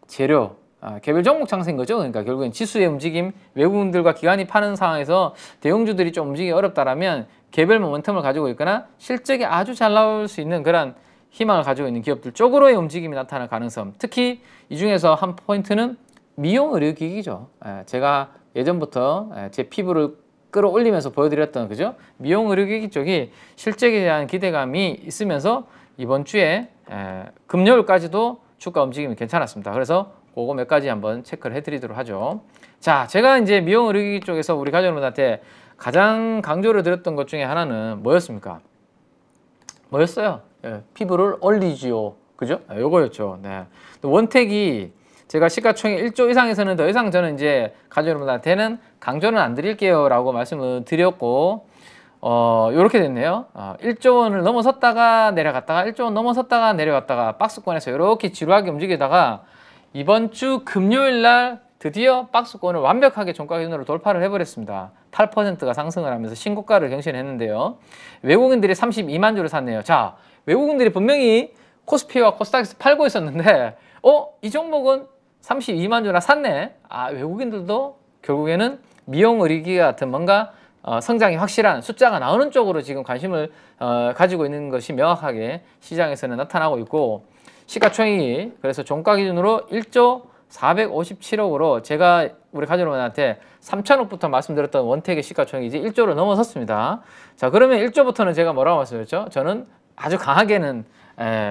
재료, 개별 종목 창세인 거죠. 그러니까 결국엔 지수의 움직임, 외국인들과 기관이 파는 상황에서 대형주들이 좀 움직이기 어렵다라면 개별 모멘텀을 가지고 있거나 실적이 아주 잘 나올 수 있는 그런 희망을 가지고 있는 기업들 쪽으로의 움직임이 나타날 가능성. 특히 이 중에서 한 포인트는 미용 의료기기죠. 제가 예전부터 제 피부를 끌어올리면서 보여드렸던, 그죠? 미용 의료기기 쪽이 실적에 대한 기대감이 있으면서 이번 주에 금요일까지도 주가 움직임이 괜찮았습니다. 그래서 그거 몇 가지 한번 체크를 해드리도록 하죠. 자, 제가 이제 미용 의료기기 쪽에서 우리 가족분들한테 가장 강조를 드렸던 것 중에 하나는 뭐였습니까? 뭐였어요? 피부를 올리지요. 그죠? 요거였죠. 네. 원택이 제가 시가총액 1조 이상에서는 더 이상 저는 이제 가족 여러분들한테는 강조는 안 드릴게요 라고 말씀을 드렸고, 요렇게 됐네요. 1조 원을 넘어섰다가 내려갔다가 1조 원 넘어섰다가 내려갔다가 박스권에서 이렇게 지루하게 움직이다가 이번 주 금요일 날 드디어 박스권을 완벽하게 종가 기준으로 돌파를 해버렸습니다. 8%가 상승을 하면서 신고가를 경신했는데요. 외국인들이 32만 주를 샀네요. 자, 외국인들이 분명히 코스피와 코스닥에서 팔고 있었는데 이 종목은 32만 주나 샀네. 외국인들도 결국에는 미용 의료기 같은 뭔가 성장이 확실한 숫자가 나오는 쪽으로 지금 관심을 가지고 있는 것이 명확하게 시장에서는 나타나고 있고, 시가총액이 그래서 종가 기준으로 1조 457억으로 제가 우리 가족 여러분한테 3천억부터 말씀드렸던 원택의 시가총액이 이제 1조를 넘어섰습니다. 자, 그러면 1조부터는 제가 뭐라고 말씀드렸죠? 저는 아주 강하게는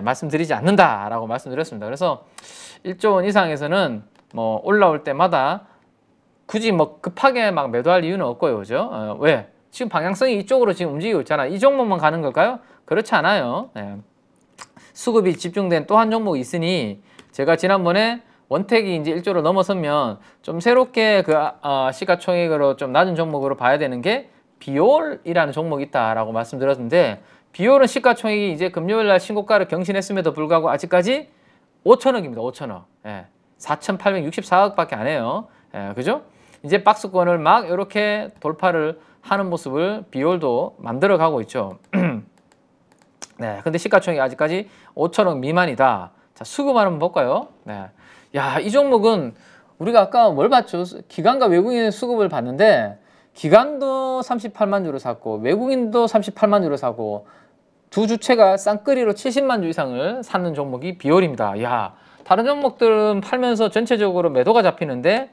말씀드리지 않는다라고 말씀드렸습니다. 그래서 1조 원 이상에서는 뭐 올라올 때마다 굳이 뭐 급하게 막 매도할 이유는 없고요, 그죠? 왜? 지금 방향성이 이쪽으로 지금 움직이고 있잖아. 이 종목만 가는 걸까요? 그렇지 않아요. 수급이 집중된 또 한 종목이 있으니, 제가 지난번에 원택이 이제 1조를 넘어서면 좀 새롭게 그 시가총액으로 좀 낮은 종목으로 봐야 되는 게 비올이라는 종목이 있다라고 말씀드렸는데, 비올은 시가총액이 이제 금요일날 신고가를 경신했음에도 불구하고 아직까지 5천억입니다. 5천억. 4,864억밖에 안 해요. 그죠? 이제 박스권을 막 이렇게 돌파를 하는 모습을 비올도 만들어 가고 있죠. 네, 근데 시가총액이 아직까지 5천억 미만이다. 자, 수급만 한번 볼까요? 네. 야, 이 종목은 우리가 아까 뭘 봤죠? 기관과 외국인의 수급을 봤는데, 기관도 38만 주를 샀고 외국인도 38만 주를 사고 두 주체가 쌍끌이로 70만 주 이상을 샀는 종목이 비올입니다. 야, 다른 종목들은 팔면서 전체적으로 매도가 잡히는데,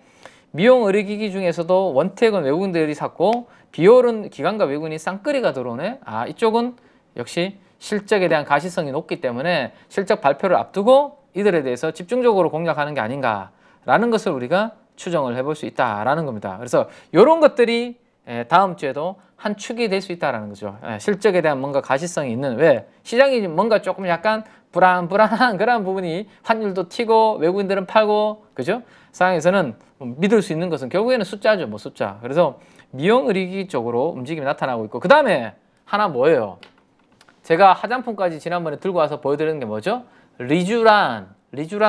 미용 의료기기 중에서도 원택은 외국인들이 샀고 비올은 기관과 외국인이 쌍끌이가 들어오네. 이쪽은 역시 실적에 대한 가시성이 높기 때문에 실적 발표를 앞두고 이들에 대해서 집중적으로 공략하는 게 아닌가라는 것을 우리가 추정을 해볼 수 있다라는 겁니다. 그래서 이런 것들이 다음 주에도 한 축이 될 수 있다라는 거죠. 실적에 대한 뭔가 가시성이 있는, 왜 시장이 뭔가 조금 약간 불안한 그런 부분이, 환율도 튀고 외국인들은 팔고, 그죠? 상황에서는 믿을 수 있는 것은 결국에는 숫자죠. 뭐 숫자. 그래서 미용의료기 쪽으로 움직임이 나타나고 있고, 그 다음에 하나 뭐예요? 제가 화장품까지 지난번에 들고 와서 보여드리는 게 뭐죠? 리쥬란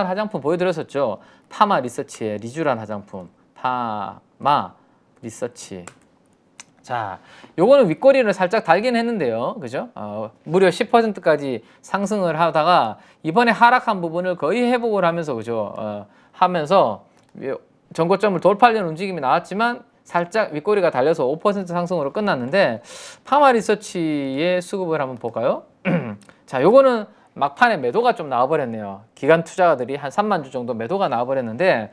화장품 보여드렸었죠. 파마 리서치의 리쥬란 화장품, 파마 리서치. 자, 요거는 윗꼬리를 살짝 달긴 했는데요. 그죠? 무려 10%까지 상승을 하다가 이번에 하락한 부분을 거의 회복을 하면서, 그죠? 하면서 전고점을 돌파하려는 움직임이 나왔지만 살짝 윗꼬리가 달려서 5% 상승으로 끝났는데, 파마 리서치의 수급을 한번 볼까요? 자, 요거는 막판에 매도가 좀 나와버렸네요. 기관 투자가들이 한 3만 주 정도 매도가 나와버렸는데,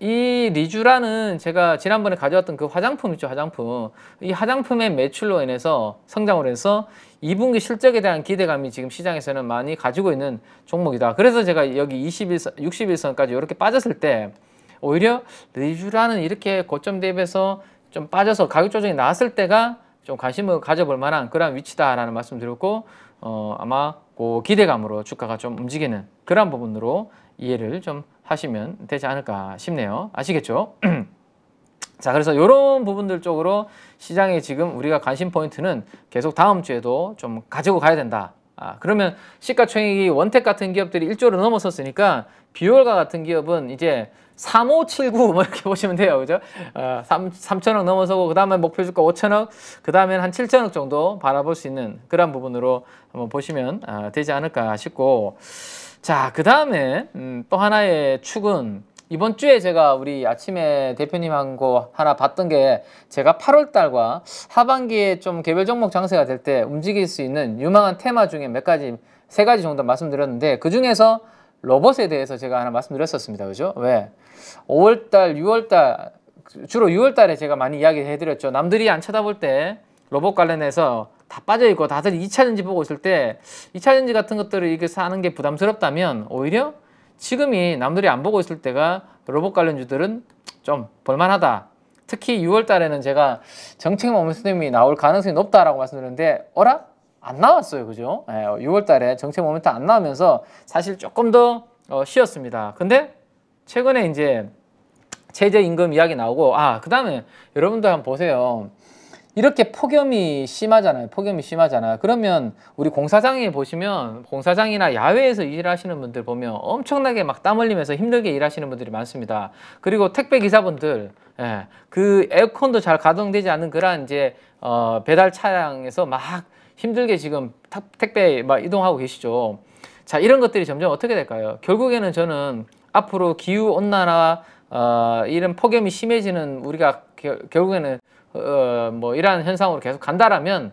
이 리쥬란은 제가 지난번에 가져왔던 그 화장품 있죠, 화장품. 이 화장품의 매출로 인해서, 성장으로 해서 2분기 실적에 대한 기대감이 지금 시장에서는 많이 가지고 있는 종목이다. 그래서 제가 여기 60일선까지 이렇게 빠졌을 때 오히려 리쥬란은 이렇게 고점 대비해서 좀 빠져서 가격 조정이 나왔을 때가 좀 관심을 가져볼 만한 그런 위치다라는 말씀 드렸고, 아마 그 기대감으로 주가가 좀 움직이는 그런 부분으로 이해를 좀 하시면 되지 않을까 싶네요. 아시겠죠? 자, 그래서 이런 부분들 쪽으로 시장에 지금 우리가 관심 포인트는 계속 다음 주에도 좀 가지고 가야 된다. 그러면 시가총액이 원택 같은 기업들이 1조를 넘어섰으니까 비올가 같은 기업은 이제 3579 뭐 이렇게 보시면 돼요. 그죠? 3천억 넘어서고, 그 다음에 목표 주가 5천억, 그 다음에는 한 7천억 정도 바라볼 수 있는 그런 부분으로 한번 보시면 되지 않을까 싶고, 자, 그 다음에 또 하나의 축은 이번 주에 제가 우리 아침에 대표님하고 하나 봤던 게, 제가 8월 달과 하반기에 좀 개별 종목 장세가 될 때 움직일 수 있는 유망한 테마 중에 몇 가지, 3가지 정도 말씀드렸는데, 그 중에서 로봇에 대해서 제가 하나 말씀드렸었습니다. 그죠? 왜? 5월 달, 6월 달, 주로 6월 달에 제가 많이 이야기 해드렸죠. 남들이 안 쳐다볼 때 로봇 관련해서 다 빠져있고 다들 2차전지 보고 있을 때, 2차전지 같은 것들을 이렇게 사는 게 부담스럽다면 오히려 지금이 남들이 안 보고 있을 때가 로봇 관련주들은 좀 볼만하다. 특히 6월 달에는 제가 정책 모멘텀이 나올 가능성이 높다라고 말씀드렸는데, 어라? 안 나왔어요. 그죠? 6월 달에 정책 모멘텀 안 나오면서 사실 조금 더 쉬었습니다. 근데 최근에 이제 최저임금 이야기 나오고, 그 다음에 여러분들 한번 보세요. 이렇게 폭염이 심하잖아요. 그러면 우리 공사장에 보시면, 공사장이나 야외에서 일하시는 분들 보면 엄청나게 막 땀 흘리면서 힘들게 일하시는 분들이 많습니다. 그리고 택배 기사분들, 그 에어컨도 잘 가동되지 않는 그런 이제 배달 차량에서 막 힘들게 지금 택배 막 이동하고 계시죠. 자, 이런 것들이 점점 어떻게 될까요? 결국에는 저는 앞으로 기후 온난화, 이런 폭염이 심해지는, 우리가 결국에는 뭐 이러한 현상으로 계속 간다라면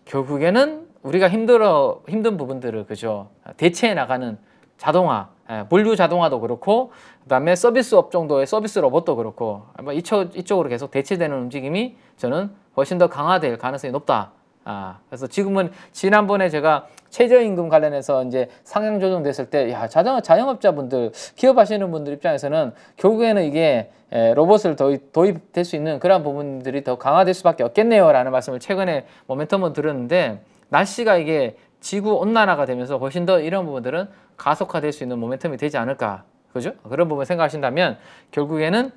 결국에는 우리가 힘든 부분들을, 그죠, 대체해 나가는 자동화, 물류 자동화도 그렇고, 그다음에 서비스 업종도의 서비스 로봇도 그렇고, 아마 이쪽으로 계속 대체되는 움직임이 저는 훨씬 더 강화될 가능성이 높다. 그래서 지금은, 지난번에 제가 최저임금 관련해서 이제 상향 조정됐을 때, 자영업자분들, 기업하시는 분들 입장에서는 결국에는 이게 로봇을 도입될 수 있는 그런 부분들이 더 강화될 수밖에 없겠네요 라는 말씀을 최근에 모멘텀을 드렸는데, 날씨가 이게 지구 온난화가 되면서 훨씬 더 이런 부분들은 가속화될 수 있는 모멘텀이 되지 않을까, 그죠? 그런 부분 생각하신다면 결국에는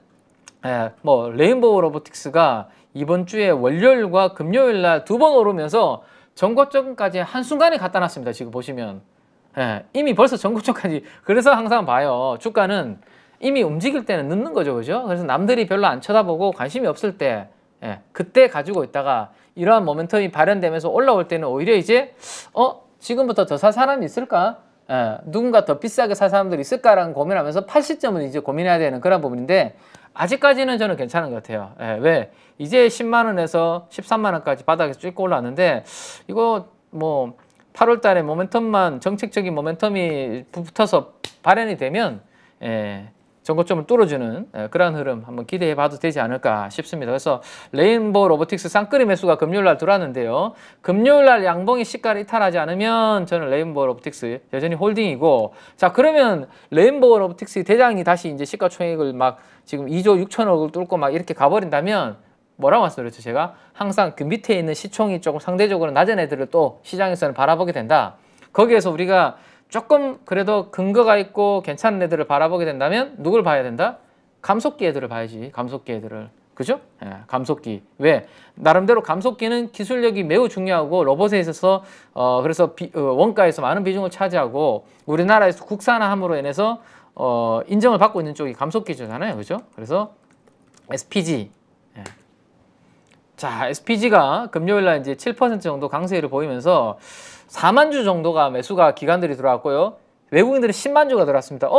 뭐 레인보우 로보틱스가 이번 주에 월요일과 금요일 날 2번 오르면서 전고점까지 한순간에 갖다 놨습니다. 지금 보시면 이미 벌써 전고점까지. 그래서 항상 봐요, 주가는 이미 움직일 때는 늦는 거죠. 그죠? 그래서 남들이 별로 안 쳐다보고 관심이 없을 때, 그때 가지고 있다가 이러한 모멘텀이 발현되면서 올라올 때는 오히려 이제 지금부터 더 살 사람이 있을까? 누군가 더 비싸게 살 사람들이 있을까라는 고민하면서 팔 시점을 이제 고민해야 되는 그런 부분인데, 아직까지는 저는 괜찮은 것 같아요. 왜? 이제 10만 원에서 13만 원까지 바닥에서 쭉 올라왔는데, 이거 뭐 8월 달에 모멘텀만, 정책적인 모멘텀이 붙어서 발현이 되면 전고점을 뚫어주는 그러한 흐름 한번 기대해 봐도 되지 않을까 싶습니다. 그래서 레인보우 로보틱스 쌍끌이 매수가 금요일날 들어왔는데요. 금요일날 양봉이 시가를 이탈하지 않으면 저는 레인보우 로보틱스 여전히 홀딩이고, 자 그러면 레인보우 로보틱스 대장이 다시 이제 시가총액을 막 지금 2조 6천억을 뚫고 막 이렇게 가버린다면 뭐라고 말씀드렸죠? 제가 항상 그 밑에 있는 시총이 조금 상대적으로 낮은 애들을 또 시장에서는 바라보게 된다. 거기에서 우리가 조금 그래도 근거가 있고 괜찮은 애들을 바라보게 된다면 누굴 봐야 된다? 감속기 애들을 봐야지. 감속기 애들을. 그죠? 예, 감속기. 왜? 나름대로 감속기는 기술력이 매우 중요하고 로봇에 있어서 그래서 원가에서 많은 비중을 차지하고 우리나라에서 국산화함으로 인해서 인정을 받고 있는 쪽이 감속기잖아요. 그죠? 그래서 SPG. 예. 자, SPG가 금요일날 이제 7% 정도 강세를 보이면서 4만 주 정도가 매수가 기관들이 들어왔고요. 외국인들이 10만 주가 들어왔습니다.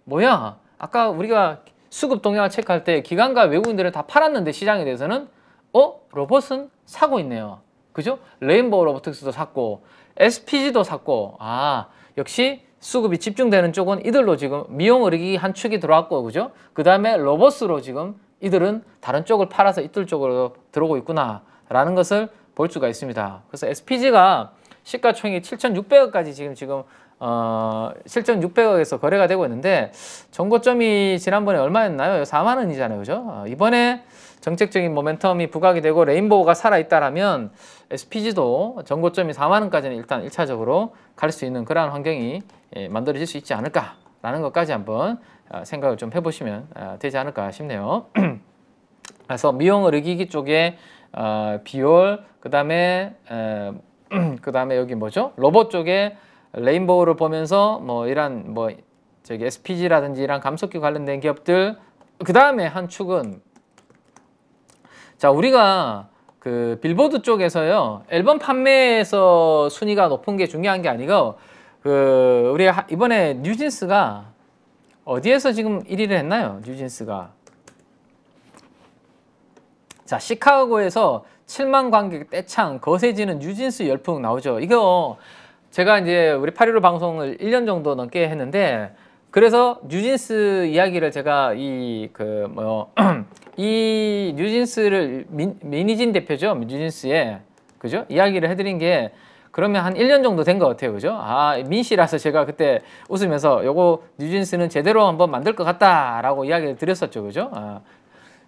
뭐야? 아까 우리가 수급 동향을 체크할 때 기관과 외국인들은 다 팔았는데 시장에 대해서는 로봇은 사고 있네요. 그죠? 레인보우 로보틱스도 샀고 SPG도 샀고, 역시 수급이 집중되는 쪽은 이들로 지금 미용 의료기 한 축이 들어왔고, 그죠? 그 다음에 로봇으로 지금 이들은 다른 쪽을 팔아서 이들 쪽으로 들어오고 있구나 라는 것을 볼 수가 있습니다. 그래서 SPG가 시가총액이 7,600억까지 지금 7,600억에서 거래가 되고 있는데 전고점이 지난번에 얼마였나요? 4만 원이잖아요. 그죠? 이번에 정책적인 모멘텀이 부각이 되고 레인보우가 살아있다라면 SPG도 전고점이 4만 원까지는 일단 1차적으로 갈 수 있는 그러한 환경이 만들어질 수 있지 않을까라는 것까지 한번 생각을 좀 해보시면 되지 않을까 싶네요. 그래서 미용 의료기기 쪽에 비올, 그 다음에 여기 뭐죠? 로봇 쪽에 레인보우를 보면서 뭐 이런 저기 SPG라든지 이런 감속기 관련된 기업들, 그 다음에 한 축은 자 우리가 그 빌보드 쪽에서요 앨범 판매에서 순위가 높은 게 중요한 게 아니고 우리 이번에 뉴진스가 어디에서 지금 1위를 했나요? 뉴진스가 자 시카고에서 7만 관객 떼창 거세지는 뉴진스 열풍 나오죠. 이거 제가 이제 우리 8.15 방송을 1년 정도 넘게 했는데 그래서 뉴진스 이야기를 제가 이 뉴진스를 민희진 대표죠. 뉴진스에 그죠? 이야기를 해드린 게 그러면 한 1년 정도 된 것 같아요. 그죠? 민씨라서 제가 그때 웃으면서 요거 뉴진스는 제대로 한번 만들 것 같다라고 이야기를 드렸었죠. 그죠?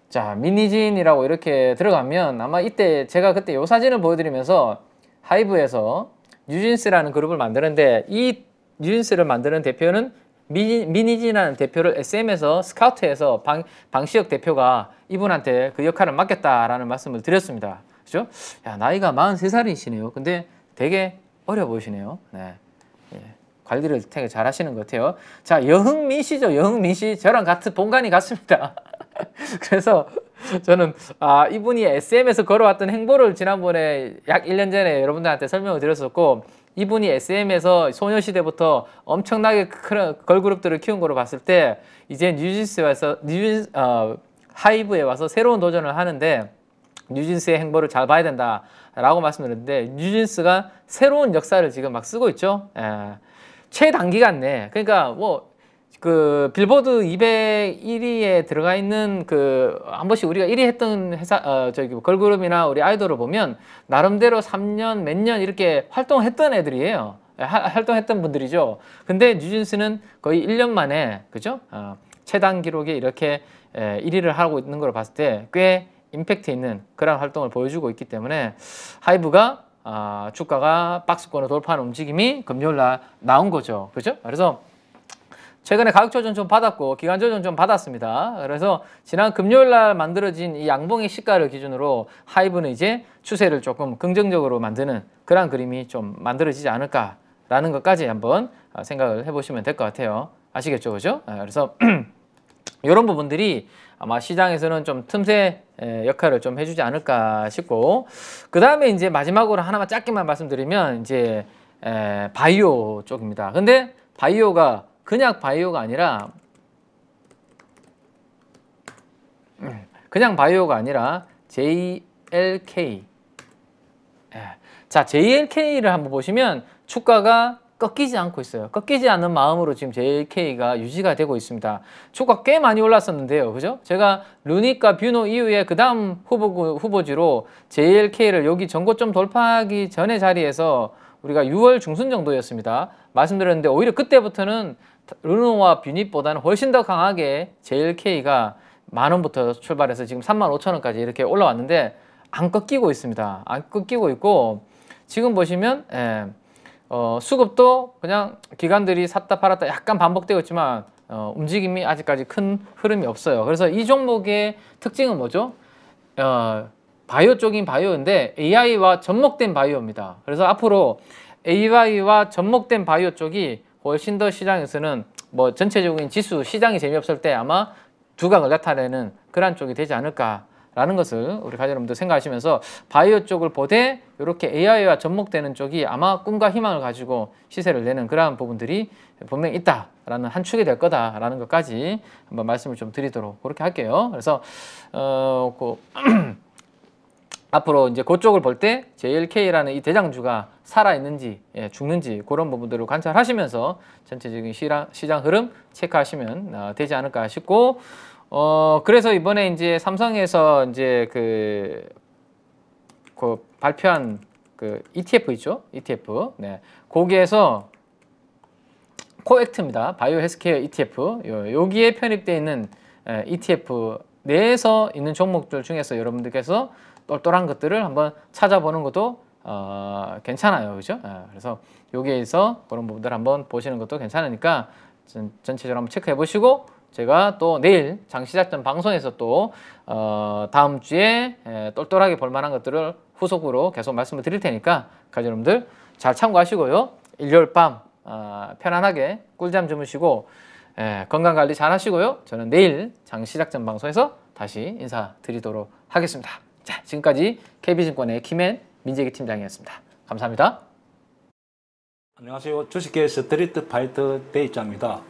자, 민희진이라고 이렇게 들어가면 아마 이때 제가 그때 요 사진을 보여드리면서 하이브에서 뉴진스라는 그룹을 만드는데 이 뉴진스를 만드는 대표는 민희진이라는 대표를 SM에서 스카우트해서 방시혁 대표가 이분한테 그 역할을 맡겼다라는 말씀을 드렸습니다. 그죠? 야, 나이가 43살이시네요. 근데 되게 어려 보이시네요. 네. 예. 관리를 되게 잘 하시는 것 같아요. 자, 여흥민 씨죠. 여흥민 씨. 저랑 같은 본관이 같습니다. 그래서 저는 이분이 SM에서 걸어왔던 행보를 지난번에 약 1년 전에 여러분들한테 설명을 드렸었고 이분이 SM에서 소녀시대부터 엄청나게 큰 걸그룹들을 키운 거로 봤을 때 이제 뉴진스에서 하이브에 와서 새로운 도전을 하는데 뉴진스의 행보를 잘 봐야 된다라고 말씀드렸는데 뉴진스가 새로운 역사를 지금 막 쓰고 있죠. 최단기간 내 그러니까 그 빌보드 201위에 들어가 있는 한 번씩 우리가 1위 했던 회사 저기 걸그룹이나 우리 아이돌을 보면 나름대로 3년 몇 년 이렇게 활동했던 애들이에요. 활동했던 분들이죠. 근데 뉴진스는 거의 1년 만에 그죠? 최단 기록에 이렇게 1위를 하고 있는 걸 봤을 때 꽤 임팩트 있는 그런 활동을 보여주고 있기 때문에 하이브가 주가가 박스권을 돌파하는 움직임이 금요일 날 나온 거죠. 그죠? 그래서 최근에 가격 조정 좀 받았고 기간 조정 좀 받았습니다. 그래서 지난 금요일 날 만들어진 이 양봉의 시가를 기준으로 하이브는 이제 추세를 조금 긍정적으로 만드는 그런 그림이 좀 만들어지지 않을까라는 것까지 한번 생각을 해보시면 될 것 같아요. 아시겠죠? 그죠? 그래서 이런 부분들이 아마 시장에서는 좀 틈새 역할을 좀 해주지 않을까 싶고 그 다음에 이제 마지막으로 하나만 짧게만 말씀드리면 이제 바이오 쪽입니다. 근데 바이오가 그냥 바이오가 아니라 JLK 자 JLK를 한번 보시면 주가가 꺾이지 않고 있어요. 꺾이지 않는 마음으로 지금 JLK가 유지가 되고 있습니다. 주가 꽤 많이 올랐었는데요. 그죠? 제가 루닉과 뷰노 이후에 그 다음 후보지로 JLK를 여기 전고점 돌파하기 전의 자리에서 우리가 6월 중순 정도였습니다. 말씀드렸는데 오히려 그때부터는 르노와 뷰닛보다는 훨씬 더 강하게 JLK가 10,000원부터 출발해서 지금 35,000원까지 이렇게 올라왔는데 안 꺾이고 있습니다. 안 꺾이고 있고 지금 보시면 수급도 그냥 기관들이 샀다 팔았다 약간 반복되고 있지만 움직임이 아직까지 큰 흐름이 없어요. 그래서 이 종목의 특징은 뭐죠? 바이오 쪽인 바이오인데 AI와 접목된 바이오입니다. 그래서 앞으로 AI와 접목된 바이오 쪽이 훨씬 더 시장에서는 뭐 전체적인 지수 시장이 재미없을 때 아마 두각을 나타내는 그런 쪽이 되지 않을까라는 것을 우리 가족 여러분들 생각하시면서 바이오 쪽을 보되 이렇게 AI와 접목되는 쪽이 아마 꿈과 희망을 가지고 시세를 내는 그러한 부분들이 분명히 있다라는 한 축이 될 거다라는 것까지 한번 말씀을 좀 드리도록 그렇게 할게요. 그래서 앞으로 이제 그쪽을 볼 때 JLK라는 이 대장주가 살아있는지 죽는지 그런 부분들을 관찰하시면서 전체적인 시장 흐름 체크하시면 되지 않을까 싶고 그래서 이번에 이제 삼성에서 이제 그 발표한 그 ETF 있죠? ETF. 네. 거기에서 코액트입니다. 바이오 헬스케어 ETF. 여기에 편입되어 있는 ETF 내에서 있는 종목들 중에서 여러분들께서 똘똘한 것들을 한번 찾아보는 것도 괜찮아요. 그죠? 그래서 여기에서 그런 부분들 한번 보시는 것도 괜찮으니까 전체적으로 한번 체크해 보시고 제가 또 내일 장시작전 방송에서 또 다음 주에 똘똘하게 볼 만한 것들을 후속으로 계속 말씀을 드릴 테니까 가족 여러분들 잘 참고하시고요. 일요일 밤 편안하게 꿀잠 주무시고 건강관리 잘 하시고요. 저는 내일 장시작전 방송에서 다시 인사드리도록 하겠습니다. 자, 지금까지 KB증권의 김앤 민재기 팀장이었습니다. 감사합니다. 안녕하세요. 주식계 스트리트 파이터 대입자입니다.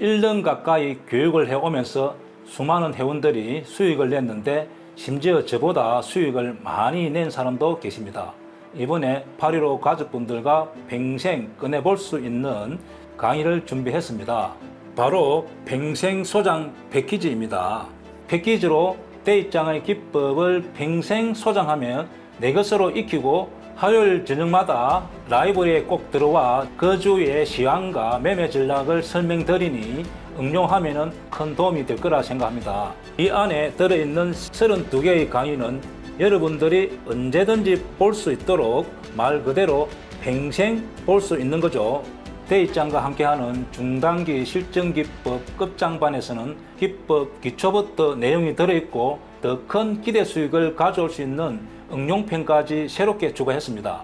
1년 가까이 교육을 해오면서 수많은 회원들이 수익을 냈는데 심지어 저보다 수익을 많이 낸 사람도 계십니다. 이번에 8.15 가족분들과 평생 꺼내볼 수 있는 강의를 준비했습니다. 바로 평생 소장 패키지입니다. 패키지로 대입장의 기법을 평생 소장하면 내 것으로 익히고 화요일 저녁마다 라이브러리에 꼭 들어와 그 주의 시황과 매매 전략을 설명드리니 응용하면 큰 도움이 될 거라 생각합니다. 이 안에 들어있는 32개의 강의는 여러분들이 언제든지 볼 수 있도록 말 그대로 평생 볼 수 있는 거죠. 대입장과 함께하는 중단기 실전기법 끝장반에서는 기법 기초부터 내용이 들어있고 더 큰 기대 수익을 가져올 수 있는 응용편까지 새롭게 추가했습니다.